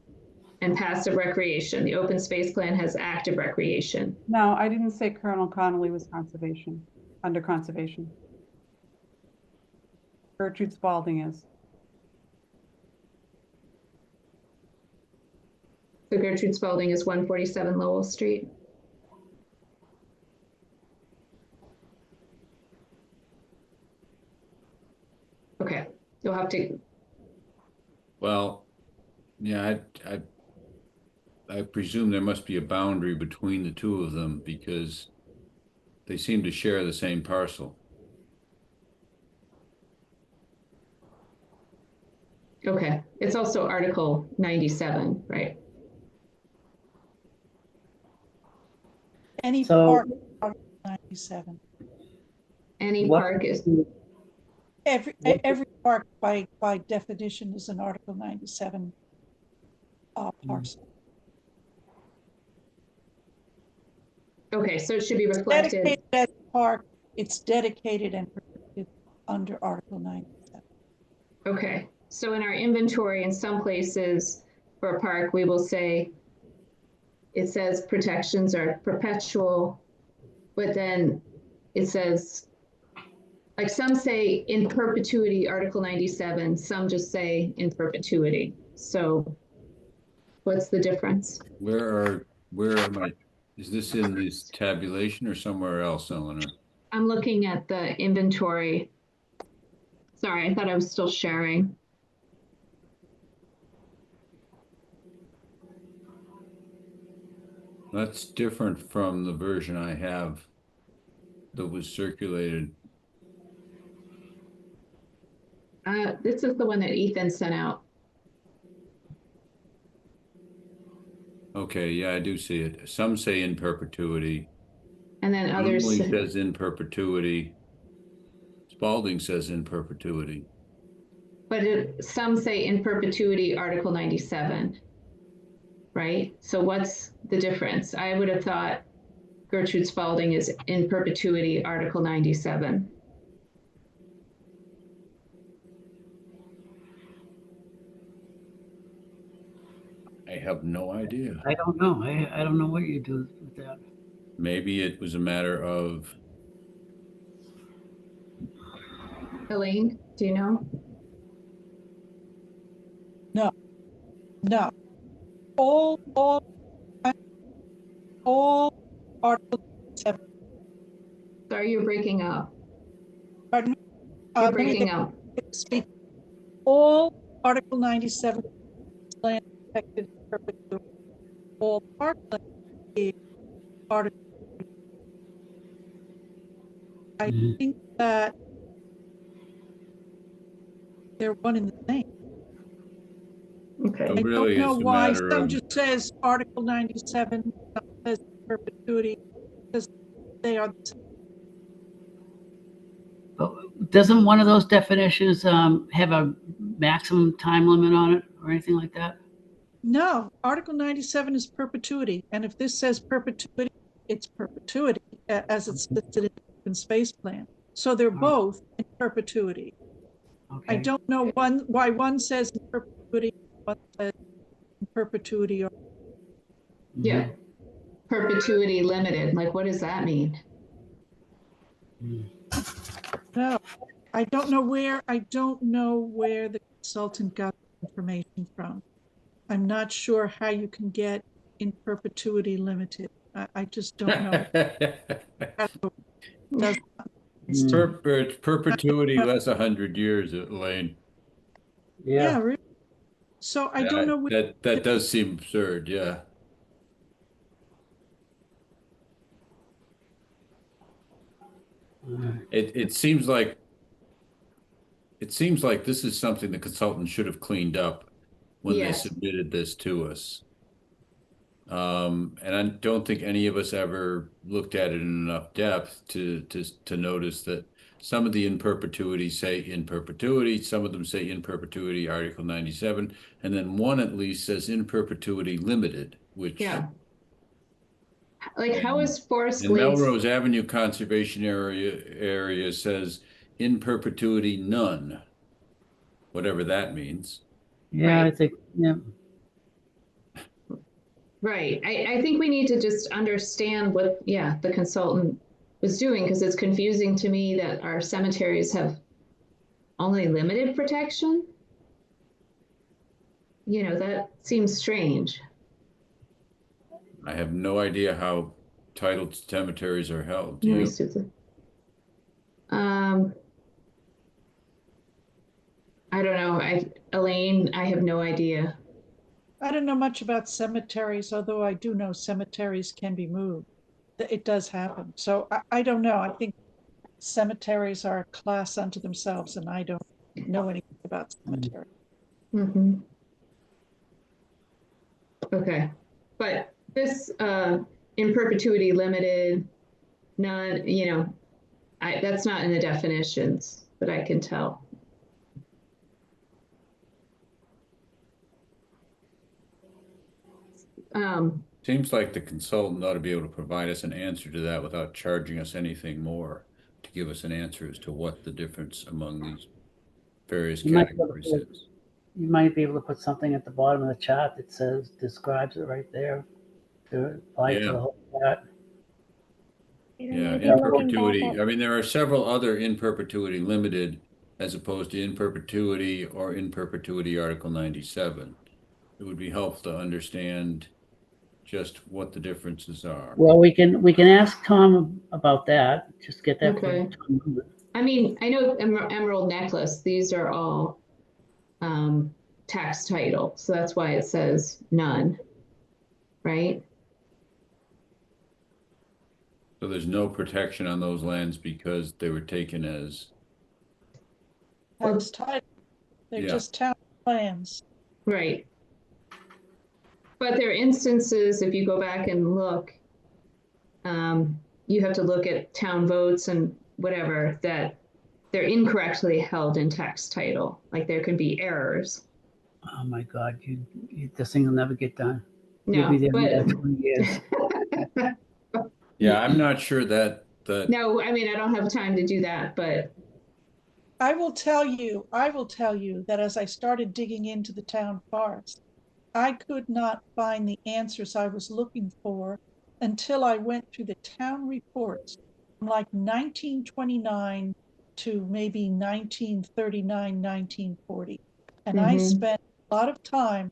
and passive recreation. The open space plan has active recreation. No, I didn't say Colonel Connolly was conservation, under conservation. Gertrude Spalding is. So Gertrude Spalding is 147 Lowell Street. Okay, you'll have to. Well, yeah, I presume there must be a boundary between the two of them because they seem to share the same parcel. Okay, it's also Article 97, right? Any So- park, Article 97. Any What- park is, Every park by definition is an Article 97 parcel. okay, so it should be reflected. Dedicated as a park, it's dedicated and protected under Article 97. Okay, so in our inventory, in some places for a park, we will say, it says protections are perpetual, but then it says, like some say in perpetuity, Article 97, some just say in perpetuity. So what's the difference? Where am I? Is this in this tabulation or somewhere else, Eleanor? I'm looking at the inventory. Sorry, I thought I was still sharing. That's different from the version I have that was circulated. This is the one that Ethan sent out. Okay, yeah, I do see it. Some say in perpetuity. And then others, Only says in perpetuity. Spalding says in perpetuity. but some say in perpetuity, Article 97, right? So what's the difference? I would have thought Gertrude Spalding is in perpetuity, Article 97. I have no idea. I don't know. I don't know what you do with that. Maybe it was a matter of, Elaine, do you know? No, all Article 97. Sorry, you're breaking up. Pardon me? You're Let me breaking up. speak. All Article 97 land protected in perpetuity. All parkland is Article. I think that they're one and the same. Okay. so I really don't know it's a why matter some of, just says Article 97, some says perpetuity, because they are the same. But doesn't one of those definitions have a maximum time limit on it or anything like that? No, Article 97 is perpetuity, and if this says perpetuity, it's perpetuity, as it's listed in the open space plan. So they're both in perpetuity. Okay. I don't know why one says in perpetuity, one says in perpetuity. Or Yeah. Perpetuity limited. Like, what does that mean? no, I don't know where the consultant got the information from. I'm not sure how you can get in perpetuity limited. I just don't know. Does it's perpetuity less 100 years, Elaine. yeah, really. So I don't know where That does seem absurd, yeah. It seems like this is something the consultant should have cleaned up when they Yes. submitted this to us. And I don't think any of us ever looked at it in enough depth to notice that some of the in perpetuity say in perpetuity, some of them say in perpetuity Article 97, and then one at least says in perpetuity limited, which Yeah. Like, how is Forest and Glades? Melrose Avenue Conservation Area says in perpetuity none, whatever that means. Yeah, Right. I think, yeah. Right. I think we need to just understand what, yeah, the consultant was doing, because it's confusing to me that our cemeteries have only limited protection. You know, that seems strange. I have no idea how titled cemeteries are held. Do Let me you? see I don't know. Elaine, I have no idea. I don't know much about cemeteries, although I do know cemeteries can be moved. It does happen. So I don't know. I think cemeteries are a class unto themselves, and I don't know anything about cemeteries. Okay. But this in perpetuity limited, none, you know, that's not in the definitions, but I can tell. Seems like the consultant ought to be able to provide us an answer to that without charging us anything more, to give us an answer as to what the difference among these various You might be able to categories put- is. You might be able to put something at the bottom of the chart that says, describes it right there to apply to Yeah. the whole chart. Yeah, Maybe in looking back perpetuity. at- I mean, there are several other in perpetuity limited as opposed to in perpetuity or in perpetuity Article 97. It would be helpful to understand just what the differences are. Well, we can ask Tom about that. Just get that Okay. from Tom. I mean, I know Emerald Necklace, these are all tax title, so that's why it says none, right? So there's no protection on those lands because they were taken as, Tax title. They're Yeah. just town plans. Right. But there are instances, if you go back and look, you have to look at town votes and whatever, that they're incorrectly held in tax title. Like there can be errors. Oh my God, this thing will never get done. You'll No, be there but another 20 years. yeah, I'm not sure that no, I mean, I don't have time to do that, but I will tell you that as I started digging into the town forest, I could not find the answers I was looking for until I went through the town reports from like 1929 to maybe 1939, 1940. And I spent a lot of time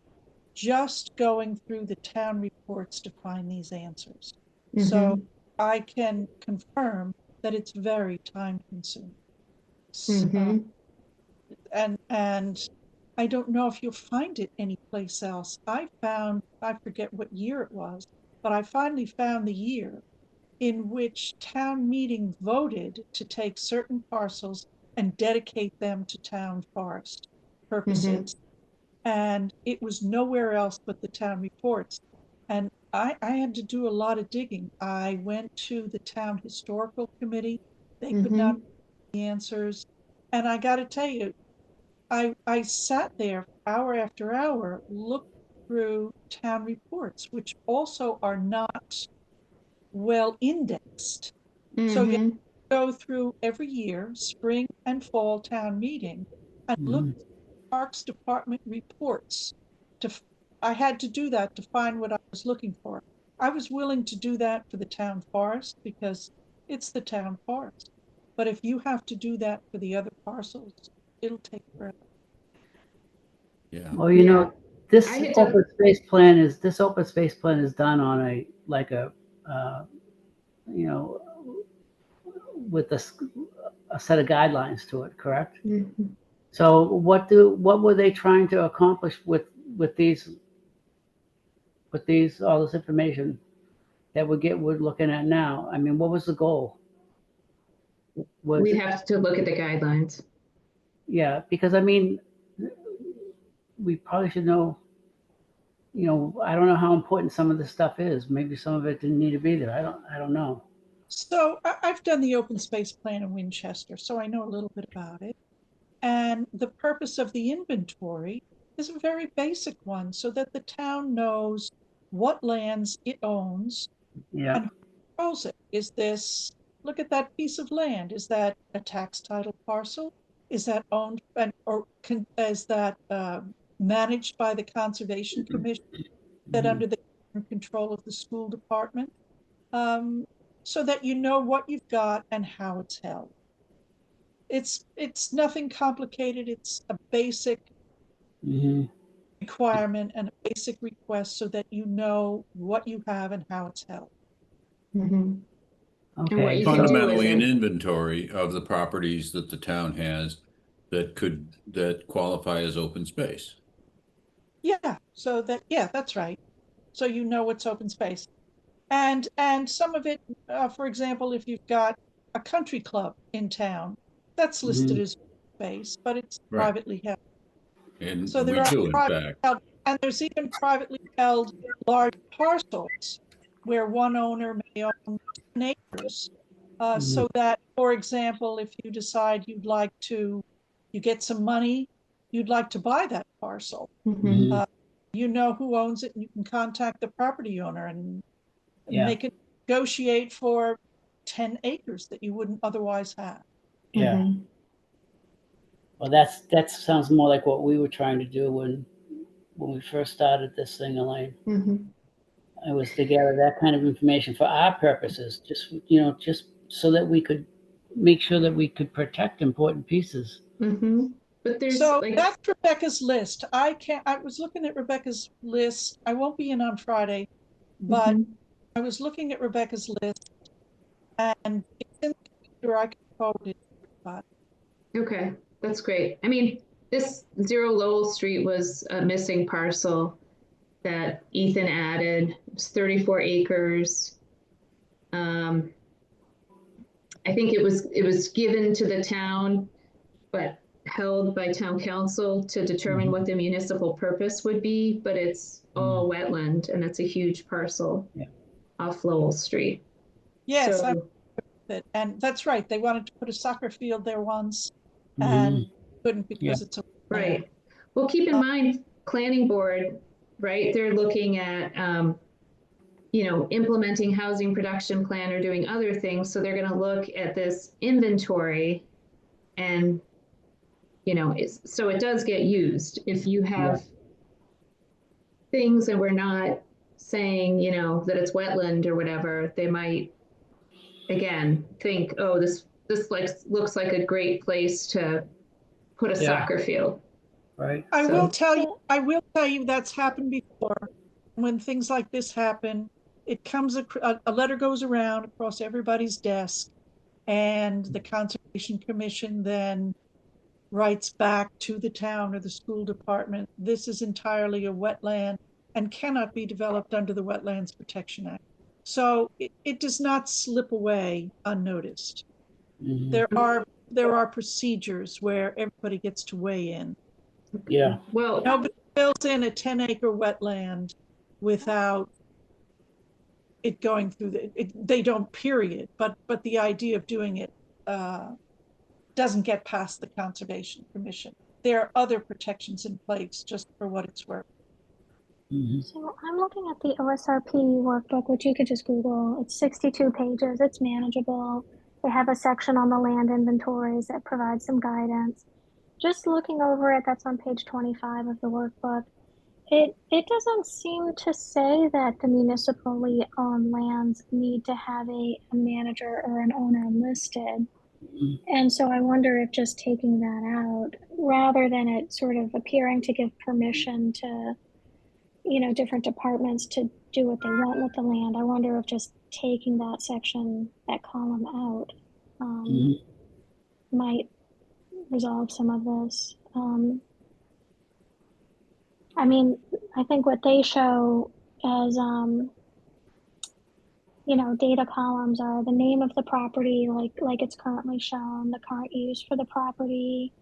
just going through the town reports to find these answers. So I can confirm that it's very time consuming. And I don't know if you'll find it anyplace else. I forget what year it was, but I finally found the year in which town meeting voted to take certain parcels and dedicate them to town forest purposes. And it was nowhere else but the town reports. And I had to do a lot of digging. I went to the town historical committee. They could not find the answers. And I got to tell you, I sat there hour after hour, looked through town reports, which also are not well indexed. So you go through every year, spring and fall town meeting, and look at Parks Department reports. I had to do that to find what I was looking for. I was willing to do that for the town forest because it's the town forest. But if you have to do that for the other parcels, it'll take forever. Yeah. Well, you know, this I had to- open space plan is done on a you know, with a set of guidelines to it, correct? So what were they trying to accomplish with all this information that we're looking at now? I mean, what was the goal? We'd have to look at the guidelines. Yeah, because I mean, we probably should know, you know, I don't know how important some of this stuff is. Maybe some of it didn't need to be there. I don't know. So I've done the open space plan in Winchester, so I know a little bit about it. And the purpose of the inventory is a very basic one so that the town knows what lands it owns Yeah. and who controls it. Is this, look at that piece of land. Is that a tax title parcel? Is that owned is that managed by the Conservation Commission, that under the control of the school department? So that you know what you've got and how it's held. It's nothing complicated. It's a basic requirement and a basic request so that you know what you have and how it's held. Okay. And what you can do Fundamentally, an is inventory of the properties that the town has that qualify as open space. Yeah, so that's right. So you know what's open space. And some of it, for example, if you've got a country club in town, that's listed as space, but it's privately held. And So we there are do, in privately fact. held, and there's even privately held large parcels where one owner may own 10 acres. So that, for example, if you decide you get some money, you'd like to buy that parcel, Mhm. you know who owns it, and you can contact the property owner and Yeah. they can negotiate for 10 acres that you wouldn't otherwise have. Yeah. Mhm. Well, that sounds more like what we were trying to do when we first started this thing, Elaine. Mhm. It was to gather that kind of information for our purposes, just so that we could make sure that we could protect important pieces. Mhm. But there's So like, that's Rebecca's list. I was looking at Rebecca's list. I won't be in on Friday, but Mhm. I was looking at Rebecca's list and it's in the computer. I can forward it. But okay, that's great. I mean, this 0 Lowell Street was a missing parcel that Ethan added. It's 34 acres. Um, I think it was given to the town, but held by town council to determine what the municipal purpose would be, but it's all wetland and it's a huge parcel Yeah. off Lowell Street. yes, I'm So, with it. And that's right. They wanted to put a soccer field there once and couldn't because it's a right. Well, keep in mind, planning board, right? They're looking at, implementing housing production plan or doing other things. So they're going to look at this inventory and, so it does get used. If you have things and we're not saying, that it's wetland or whatever, they might, again, think, oh, this looks like a great place to put a soccer field. Right. I So- will tell you that's happened before. When things like this happen, it comes a letter goes around across everybody's desk, and the Conservation Commission then writes back to the town or the school department, this is entirely a wetland and cannot be developed under the Wetlands Protection Act. So it does not slip away unnoticed. There are procedures where everybody gets to weigh in. Yeah. Well, Nobody built in a 10-acre wetland without it going through they don't, period, but the idea of doing it doesn't get past the Conservation Commission. There are other protections in place, just for what it's worth. So I'm looking at the OSRP workbook, which you could just Google. It's 62 pages. It's manageable. They have a section on the land inventories that provides some guidance. Just looking over it, that's on page 25 of the workbook. It doesn't seem to say that the municipally owned lands need to have a manager or an owner listed. And so I wonder if just taking that out, rather than it sort of appearing to give permission to, different departments to do what they want with the land, I wonder if just taking that section, that column out, might resolve some of this. I mean, I think what they show as, data columns are the name of the property, like it's currently shown, the current use for the property,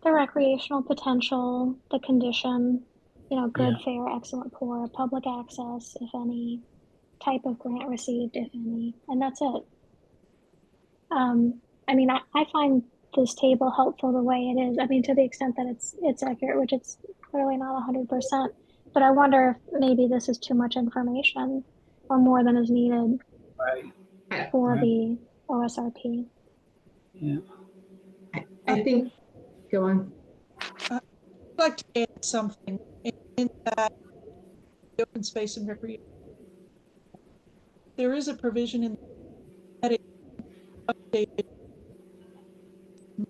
the recreational potential, the condition, good, fair, excellent, poor, public access, if any, type of grant received, if any, and that's it. I mean, I find this table helpful the way it is. I mean, to the extent that it's accurate, which it's clearly not 100%. But I wonder if maybe this is too much information or more than is needed for the OSRP. Yeah. I think, go on. I'd like to add something in that open space and recreation. There is a provision in that it updated.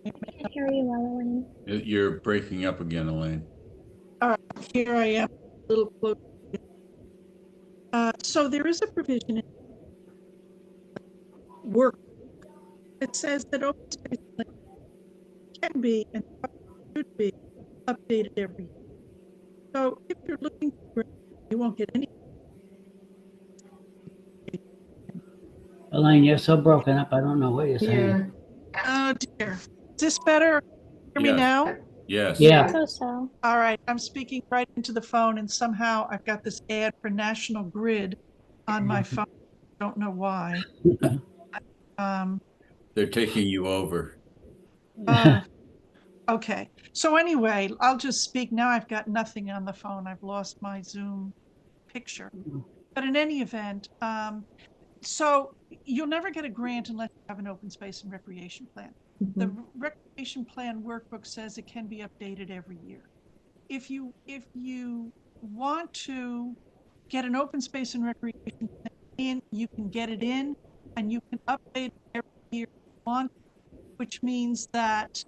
I can't hear you well, Elaine. You're breaking up again, Elaine. All right, here I am, a little closer. So there is a provision in work that says that open space can be and should be updated every year. So if you're looking for, you won't get any. Elaine, you're so broken up. I don't know what you're saying. Oh dear. Is this better? Hear me now? Yes. Yeah. So. All right. I'm speaking right into the phone, and somehow I've got this ad for National Grid on my phone. Don't know why. They're taking you over. Okay. So anyway, I'll just speak now. I've got nothing on the phone. I've lost my Zoom picture. But in any event, so you'll never get a grant unless you have an open space and recreation plan. The recreation plan workbook says it can be updated every year. If you want to get an open space and recreation plan in, you can get it in and you can update it every year you want, which means that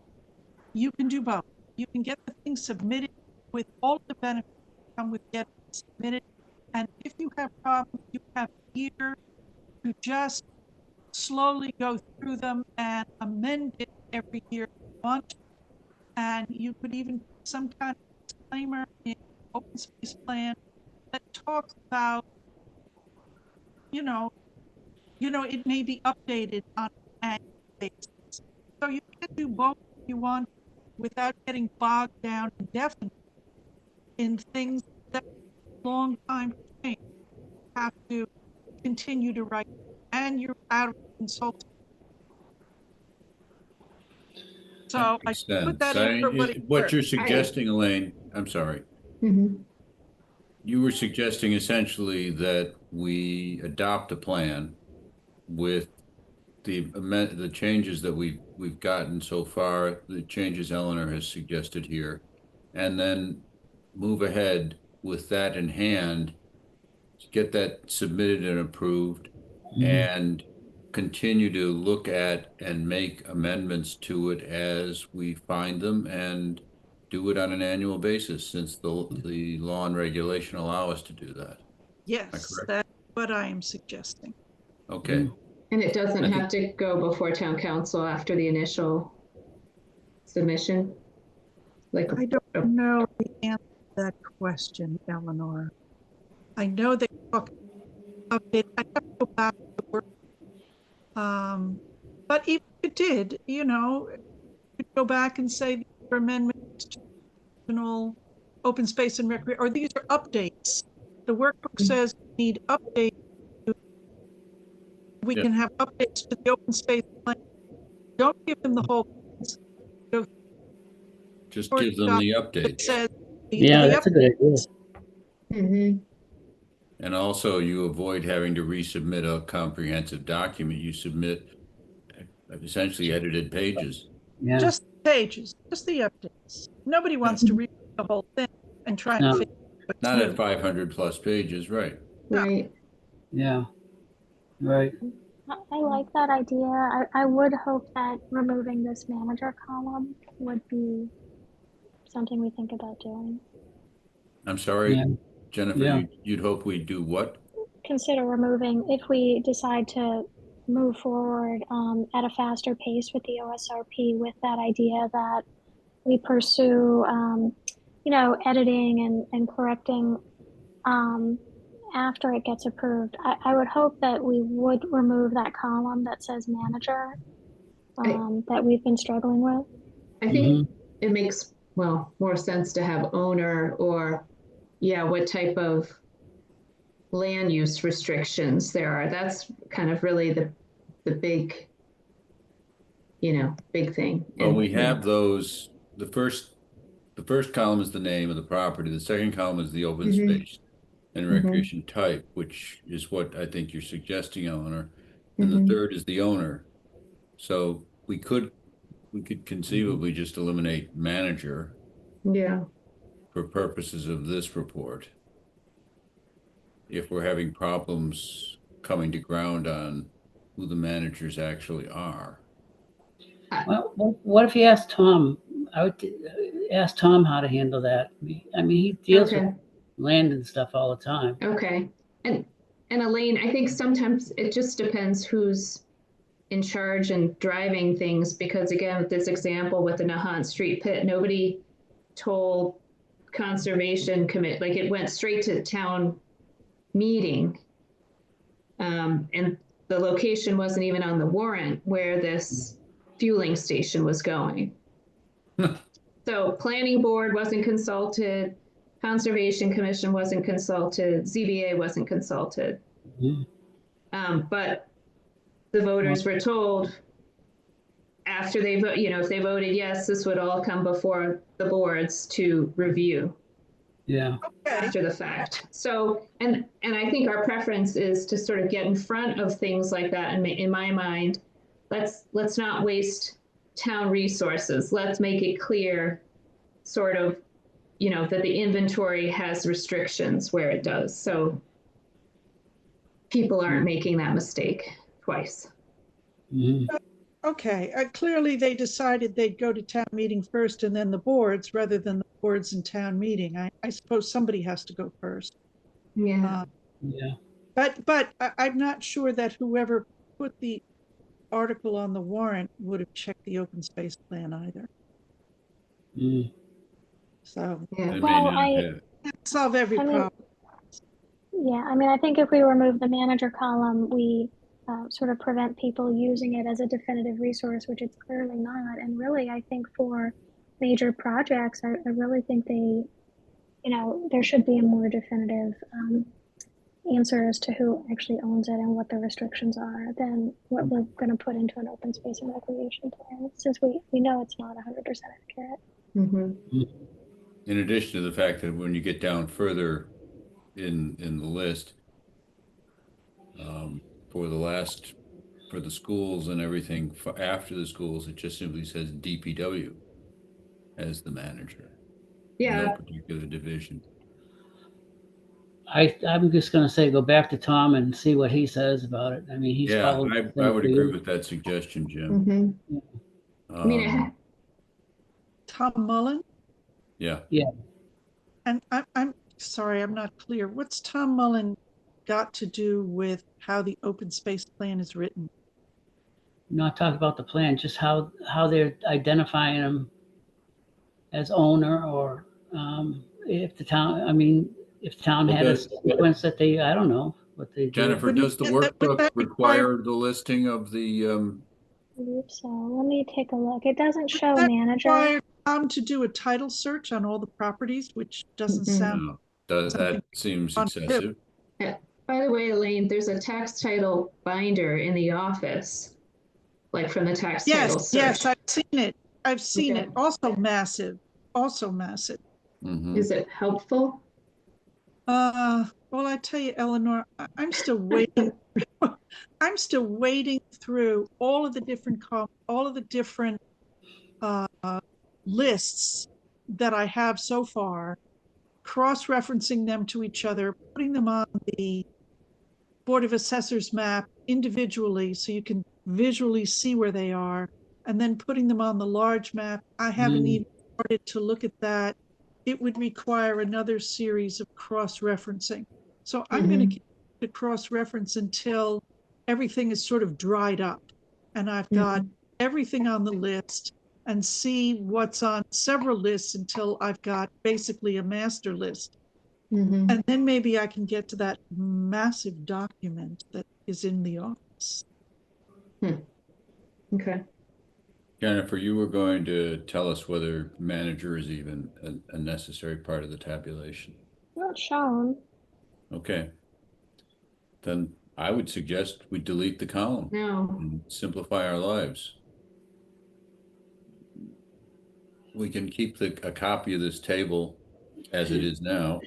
you can do both. You can get the thing submitted with all the benefits that come with getting it submitted. And if you have problems, you have a year to just slowly go through them and amend it every year you want to. And you could even put some kind of disclaimer in open space plan that talks about, it may be updated on an annual basis. So you can do both if you want without getting bogged down indefinitely in things that take a long time to change. You have to continue to write, and you're out of consulting. So I put that in for what you're suggesting, Elaine, I'm sorry. You were suggesting essentially that we adopt a plan with the changes that we've gotten so far, the changes Eleanor has suggested here, and then move ahead with that in hand, get that submitted and approved, and continue to look at and make amendments to it as we find them, and do it on an annual basis, since the law and regulation allow us to do that. Yes, that's what I am suggesting. Okay. And it doesn't have to go before town council after the initial submission? I don't know the answer to that question, Eleanor. I know they talk update. I have to go back to the work. But if it did, you could go back and say these are amendments to original open space and recreation, or these are updates. The workbook says we need updates. We can have updates to the open space plan. Don't give them the whole. Just give them the updates. That's a good idea. And also, you avoid having to resubmit a comprehensive document. You submit essentially edited pages. Just pages, just the updates. Nobody wants to read the whole thing and try and figure out. Not at 500 plus pages, right? Right. Yeah. Right. I like that idea. I would hope that removing this manager column would be something we think about doing. I'm sorry, Jennifer, you'd hope we do what? Consider removing, if we decide to move forward at a faster pace with the OSRP, with that idea that we pursue, editing and correcting after it gets approved. I would hope that we would remove that column that says manager that we've been struggling with. I think it makes, more sense to have owner, or what type of land use restrictions there are. That's kind of really the big, big thing. Well, we have those. The first column is the name of the property. The second column is the open space and recreation type, which is what I think you're suggesting, Eleanor. And the third is the owner. So we could conceivably just eliminate manager. Yeah. For purposes of this report, if we're having problems coming to ground on who the managers actually are. Well, what if you ask Tom? I would ask Tom how to handle that. I mean, he deals with land and stuff all the time. Okay. And Elaine, I think sometimes it just depends who's in charge and driving things, because again, with this example with the Nahant Street pit, nobody told conservation commit, like it went straight to town meeting. And the location wasn't even on the warrant where this fueling station was going. So planning board wasn't consulted, conservation commission wasn't consulted, ZBA wasn't consulted. Mhm. But the voters were told after they vote, you know, if they voted yes, this would all come before the boards to review Yeah. Okay, after the fact. So, and I think our preference is to sort of get in front of things like that. And in my mind, let's not waste town resources. Let's make it clear, sort of, you know, that the inventory has restrictions where it does. So people aren't making that mistake twice. Mhm. okay. Clearly, they decided they'd go to town meeting first and then the boards rather than the boards and town meeting. I suppose somebody has to go first. Yeah. Yeah. But I'm not sure that whoever put the article on the warrant would have checked the open space plan either. Mm. So Yeah. They may Well, not I, have. solve every I mean, problem. yeah, I mean, I think if we remove the manager column, we sort of prevent people using it as a definitive resource, which it's clearly not. And really, I think for major projects, I really think they, you know, there should be a more definitive answer as to who actually owns it and what the restrictions are than what we're going to put into an open space and recreation plan, since we know it's not 100% accurate. Mm-hmm. In addition to the fact that when you get down further in the list, for for the schools and everything for after the schools, it just simply says DPW as the manager. No Yeah. particular division. I'm just gonna say, go back to Tom and see what he says about it. I mean, he's Yeah, followed the I thing would for agree you. with that suggestion, Jim. Mm-hmm. I mean, Tom Mullen? Yeah, Yeah. And I'm sorry, I'm not clear. What's Tom Mullen got to do with how the open space plan is written? Not talk about the plan, just how they're identifying him as owner, or if the town, I mean, if the town Well, had a does- sequence that they, I don't know what they do. Jennifer, Wouldn't does the would workbook that require the listing of the, I believe so. Let me take a look. It doesn't show that manager. require Tom to do a title search on all the properties, which doesn't Mhm. sound no, that something seems on him. excessive. Yeah. By the way, Elaine, there's a tax title binder in the office, like from the tax title Yes, search. I've seen it. I've seen Okay. it. Also massive, also massive. Mhm. Is it helpful? Well, I tell you, Eleanor, I'm still waiting. I'm still wading through all of the different all of the different uh, lists that I have so far, cross-referencing them to each other, putting them on the Board of Assessors map individually so you can visually see where they are, and then putting them on the large map. I haven't even started to look at that. It would require another series of cross-referencing. So I'm going to continue to cross-reference until everything is sort of dried up and I've got everything on the list, and see what's on several lists until I've got basically a master list. Mm-hmm. And then maybe I can get to that massive document that is in the office. Okay. Jennifer, you were going to tell us whether manager is even a necessary part of the tabulation. Not shown. Okay. Then I would suggest we delete the column No. and simplify our lives. We can keep a copy of this table as it is now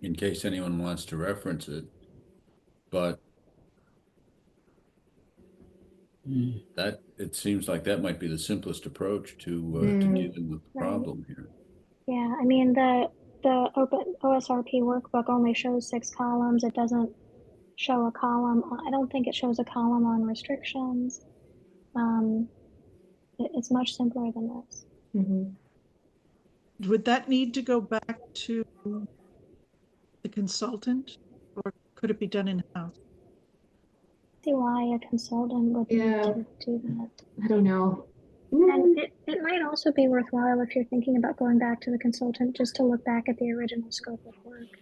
in case anyone wants to reference it. But that it seems like that might be the simplest approach to dealing with the Right. problem here. Yeah, I mean the open OSRP workbook only shows 6 columns. It doesn't show a column. I don't think it shows a column on restrictions. It's much simpler than this. Would that need to go back to the consultant, or could it be done in-house? See why a consultant would need Yeah. to do that. I don't know. And it might also be worthwhile, if you're thinking about going back to the consultant, just to look back at the original scope of work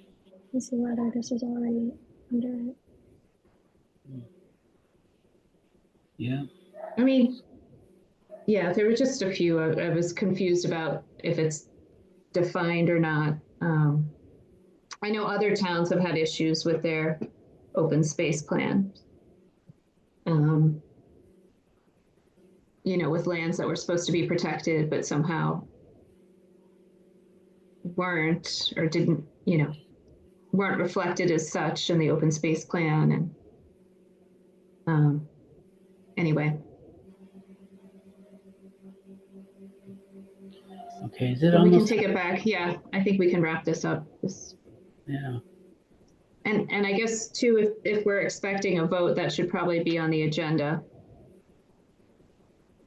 and see whether this is already under it. Yeah. I mean, yeah, there were just a few. I was confused about if it's defined or not. I know other towns have had issues with their open space plan. With lands that were supposed to be protected, but somehow weren't or didn't, weren't reflected as such in the open space plan. And anyway. Okay, is it We can almost? take it back. Yeah, I think we can wrap this up. Yeah. And I guess too, if we're expecting a vote, that should probably be on the agenda.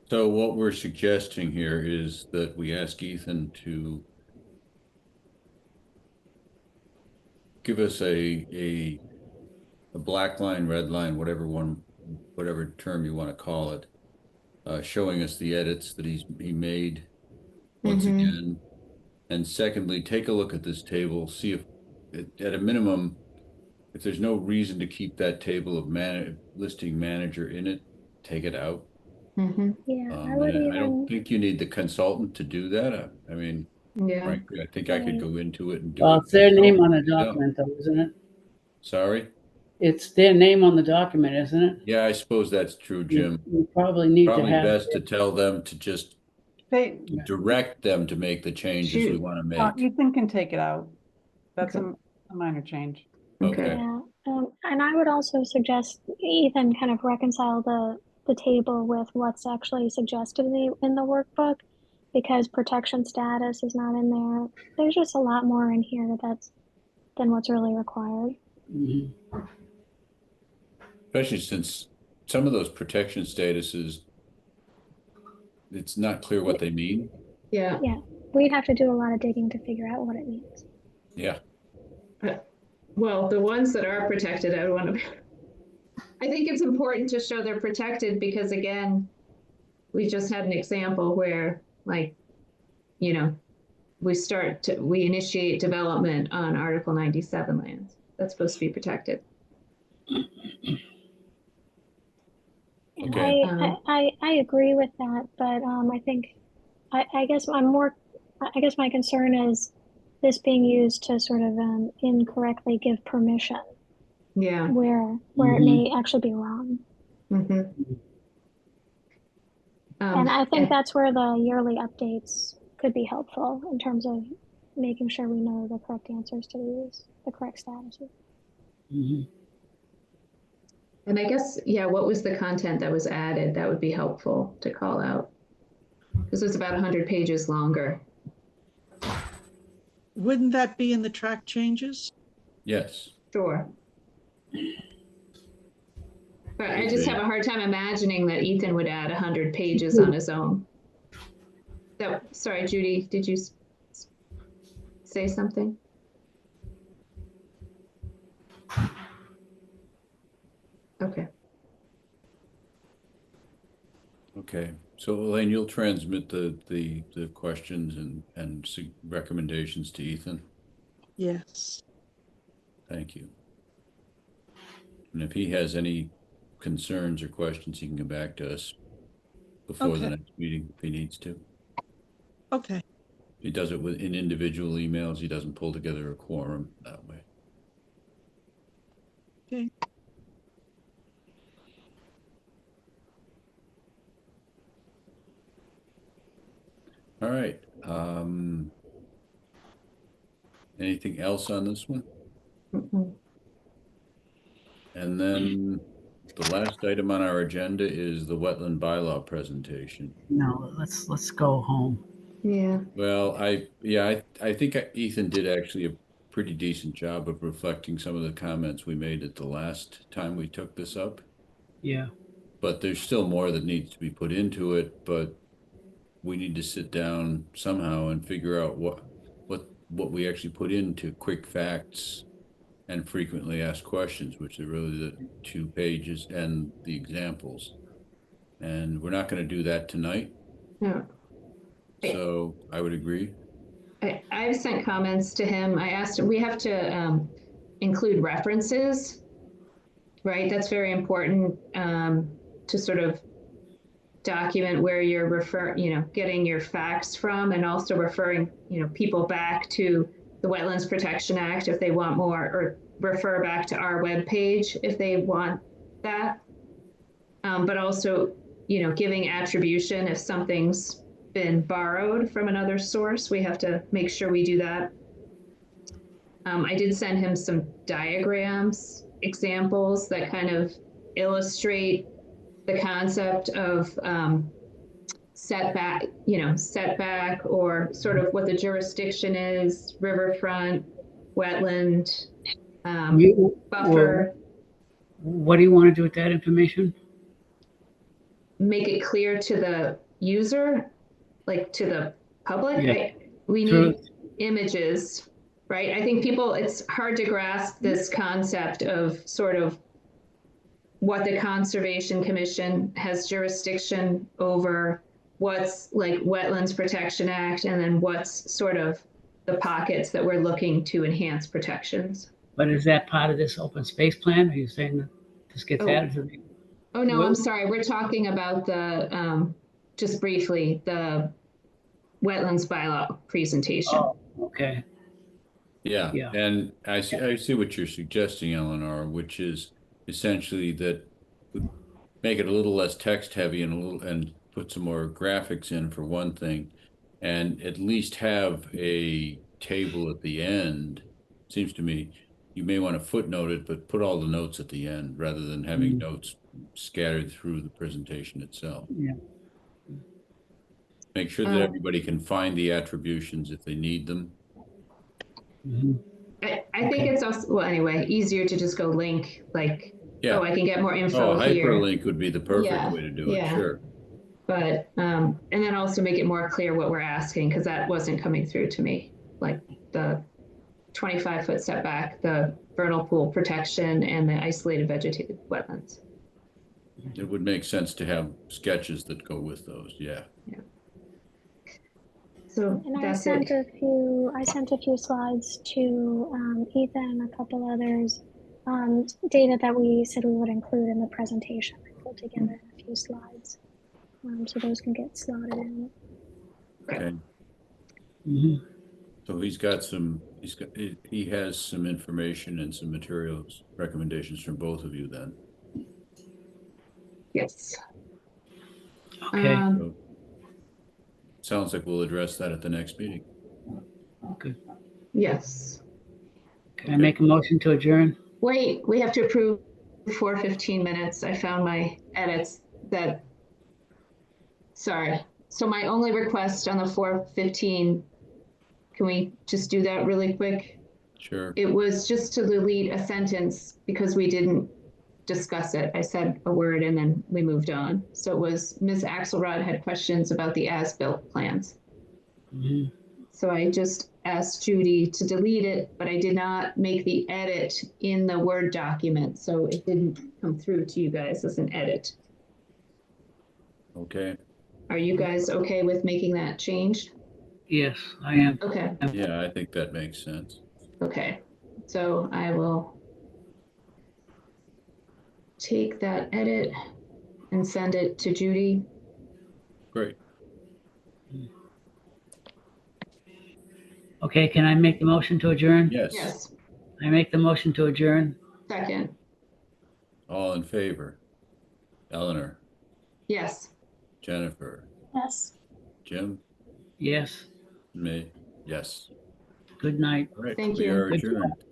So what we're suggesting here is that we ask Ethan to give us a black line, red line, whatever term you want to call it, showing us the edits that he made once again. And secondly, take a look at this table, see if at a minimum, if there's no reason to keep that table of listing manager in it, take it out. Yeah, I would I don't even, think you need the consultant to do that. I mean, Yeah. frankly, I think I could go into it and do Well, it. it's their name on the myself. document though, isn't it? Sorry? It's their name on the document, isn't it? Yeah, I suppose that's true, Jim. You probably need to Probably have. best to tell them to just They, direct them to make the changes we Shoot. want to make. Ethan can take it out. That's Okay. a minor change. Okay. yeah. And I would also suggest Ethan kind of reconcile the table with what's actually suggested in the workbook, because protection status is not in there. There's just a lot more in here than what's really required. Mhm. Especially since some of those protection statuses, it's not clear what they mean. Yeah. Yeah, we'd have to do a lot of digging to figure out what it means. Yeah. Well, the ones that are protected, I think it's important to show they're protected because, again, we just had an example where, like, we initiate development on Article 97 lands. That's supposed to be protected. Okay. I agree with that, but I guess my concern is this being used to sort of incorrectly give permission Yeah. where it may actually be wrong. And I think that's where the yearly updates could be helpful in terms of making sure we know the correct answers to these, the correct statuses. And I guess, yeah, what was the content that was added? That would be helpful to call out. Because it's about 100 pages longer. Wouldn't that be in the track changes? Yes. Sure. But I just have a hard time imagining that Ethan would add 100 pages on his own. So, sorry, Judy, did you say something? Okay. Okay. So Elaine, you'll transmit the questions and recommendations to Ethan. Yes. Thank you. And if he has any concerns or questions, he can come back to us before the next meeting if he needs to. Okay. He does it in individual emails. He doesn't pull together a quorum that way. Okay. All right. Anything else on this one? And then the last item on our agenda is the wetland bylaw presentation. No, let's go home. Yeah. Well, I think Ethan did actually a pretty decent job of reflecting some of the comments we made at the last time we took this up. Yeah. But there's still more that needs to be put into it, but we need to sit down somehow and figure out what we actually put into quick facts and frequently asked questions, which are really the 2 pages and the examples. And we're not going to do that tonight. No. So I would agree. I've sent comments to him. I asked him, we have to include references, right? That's very important to sort of document where you're getting your facts from, and also referring, people back to the Wetlands Protection Act if they want more, or refer back to our webpage if they want that. But also, you know, giving attribution if something's been borrowed from another source, we have to make sure we do that. I did send him some diagrams, examples that kind of illustrate the concept of setback, setback, or sort of what the jurisdiction is, riverfront, wetland, buffer. What do you want to do with that information? Make it clear to the user, like to the public. Yeah. We True. need images, right? I think it's hard to grasp this concept of sort of what the Conservation Commission has jurisdiction over, what's like Wetlands Protection Act, and then what's sort of the pockets that we're looking to enhance protections. But is that part of this open space plan? Are you saying that this gets added to the? Oh, no, I'm sorry. We're talking about the, just briefly, the wetlands bylaw presentation. Oh, okay. Yeah, Yeah. and I see what you're suggesting, Eleanor, which is essentially that we make it a little less text heavy and put some more graphics in for one thing, and at least have a table at the end. Seems to me you may want to footnote it, but put all the notes at the end rather than having notes scattered through the presentation itself. Yeah. Make sure that everybody can find the attributions if they need them. Mm-hmm. I think it's also, well, anyway, easier to just go link, like, Yeah. oh, I can get more info Oh, here. hyperlink would be the perfect way to do it, sure. But, and then also make it more clear what we're asking, because that wasn't coming through to me, like the 25-foot setback, the vernal pool protection, and the isolated vegetated wetlands. It would make sense to have sketches that go with those, yeah. So And that's I it. sent a few slides to Ethan, a couple others, data that we said we would include in the presentation. I pulled together a few slides, so those can get slotted in. Okay. Mm-hmm. So he has some information and some materials, recommendations from both of you then. Yes. Okay. So, sounds like we'll address that at the next meeting. Okay. Yes. Can I make a motion to adjourn? Wait, we have to approve for 15 minutes. I found my edits that, sorry. So my only request on the 4:15, can we just do that really quick? Sure. It was just to delete a sentence because we didn't discuss it. I said a word and then we moved on. So it was Ms. Axelrod had questions about the as-built plans. Mm-hmm. So I just asked Judy to delete it, but I did not make the edit in the Word document. So it didn't come through to you guys as an edit. Okay. Are you guys okay with making that change? Yes, I am. Okay. Yeah, I think that makes sense. Okay. So I will take that edit and send it to Judy. Great. Okay, can I make the motion to adjourn? Yes. Yes. I make the motion to adjourn. Second. All in favor? Eleanor, Yes. Jennifer, Yes. Jim, Yes. me, yes. Good night. All right, Thank we you. are Good adjourned.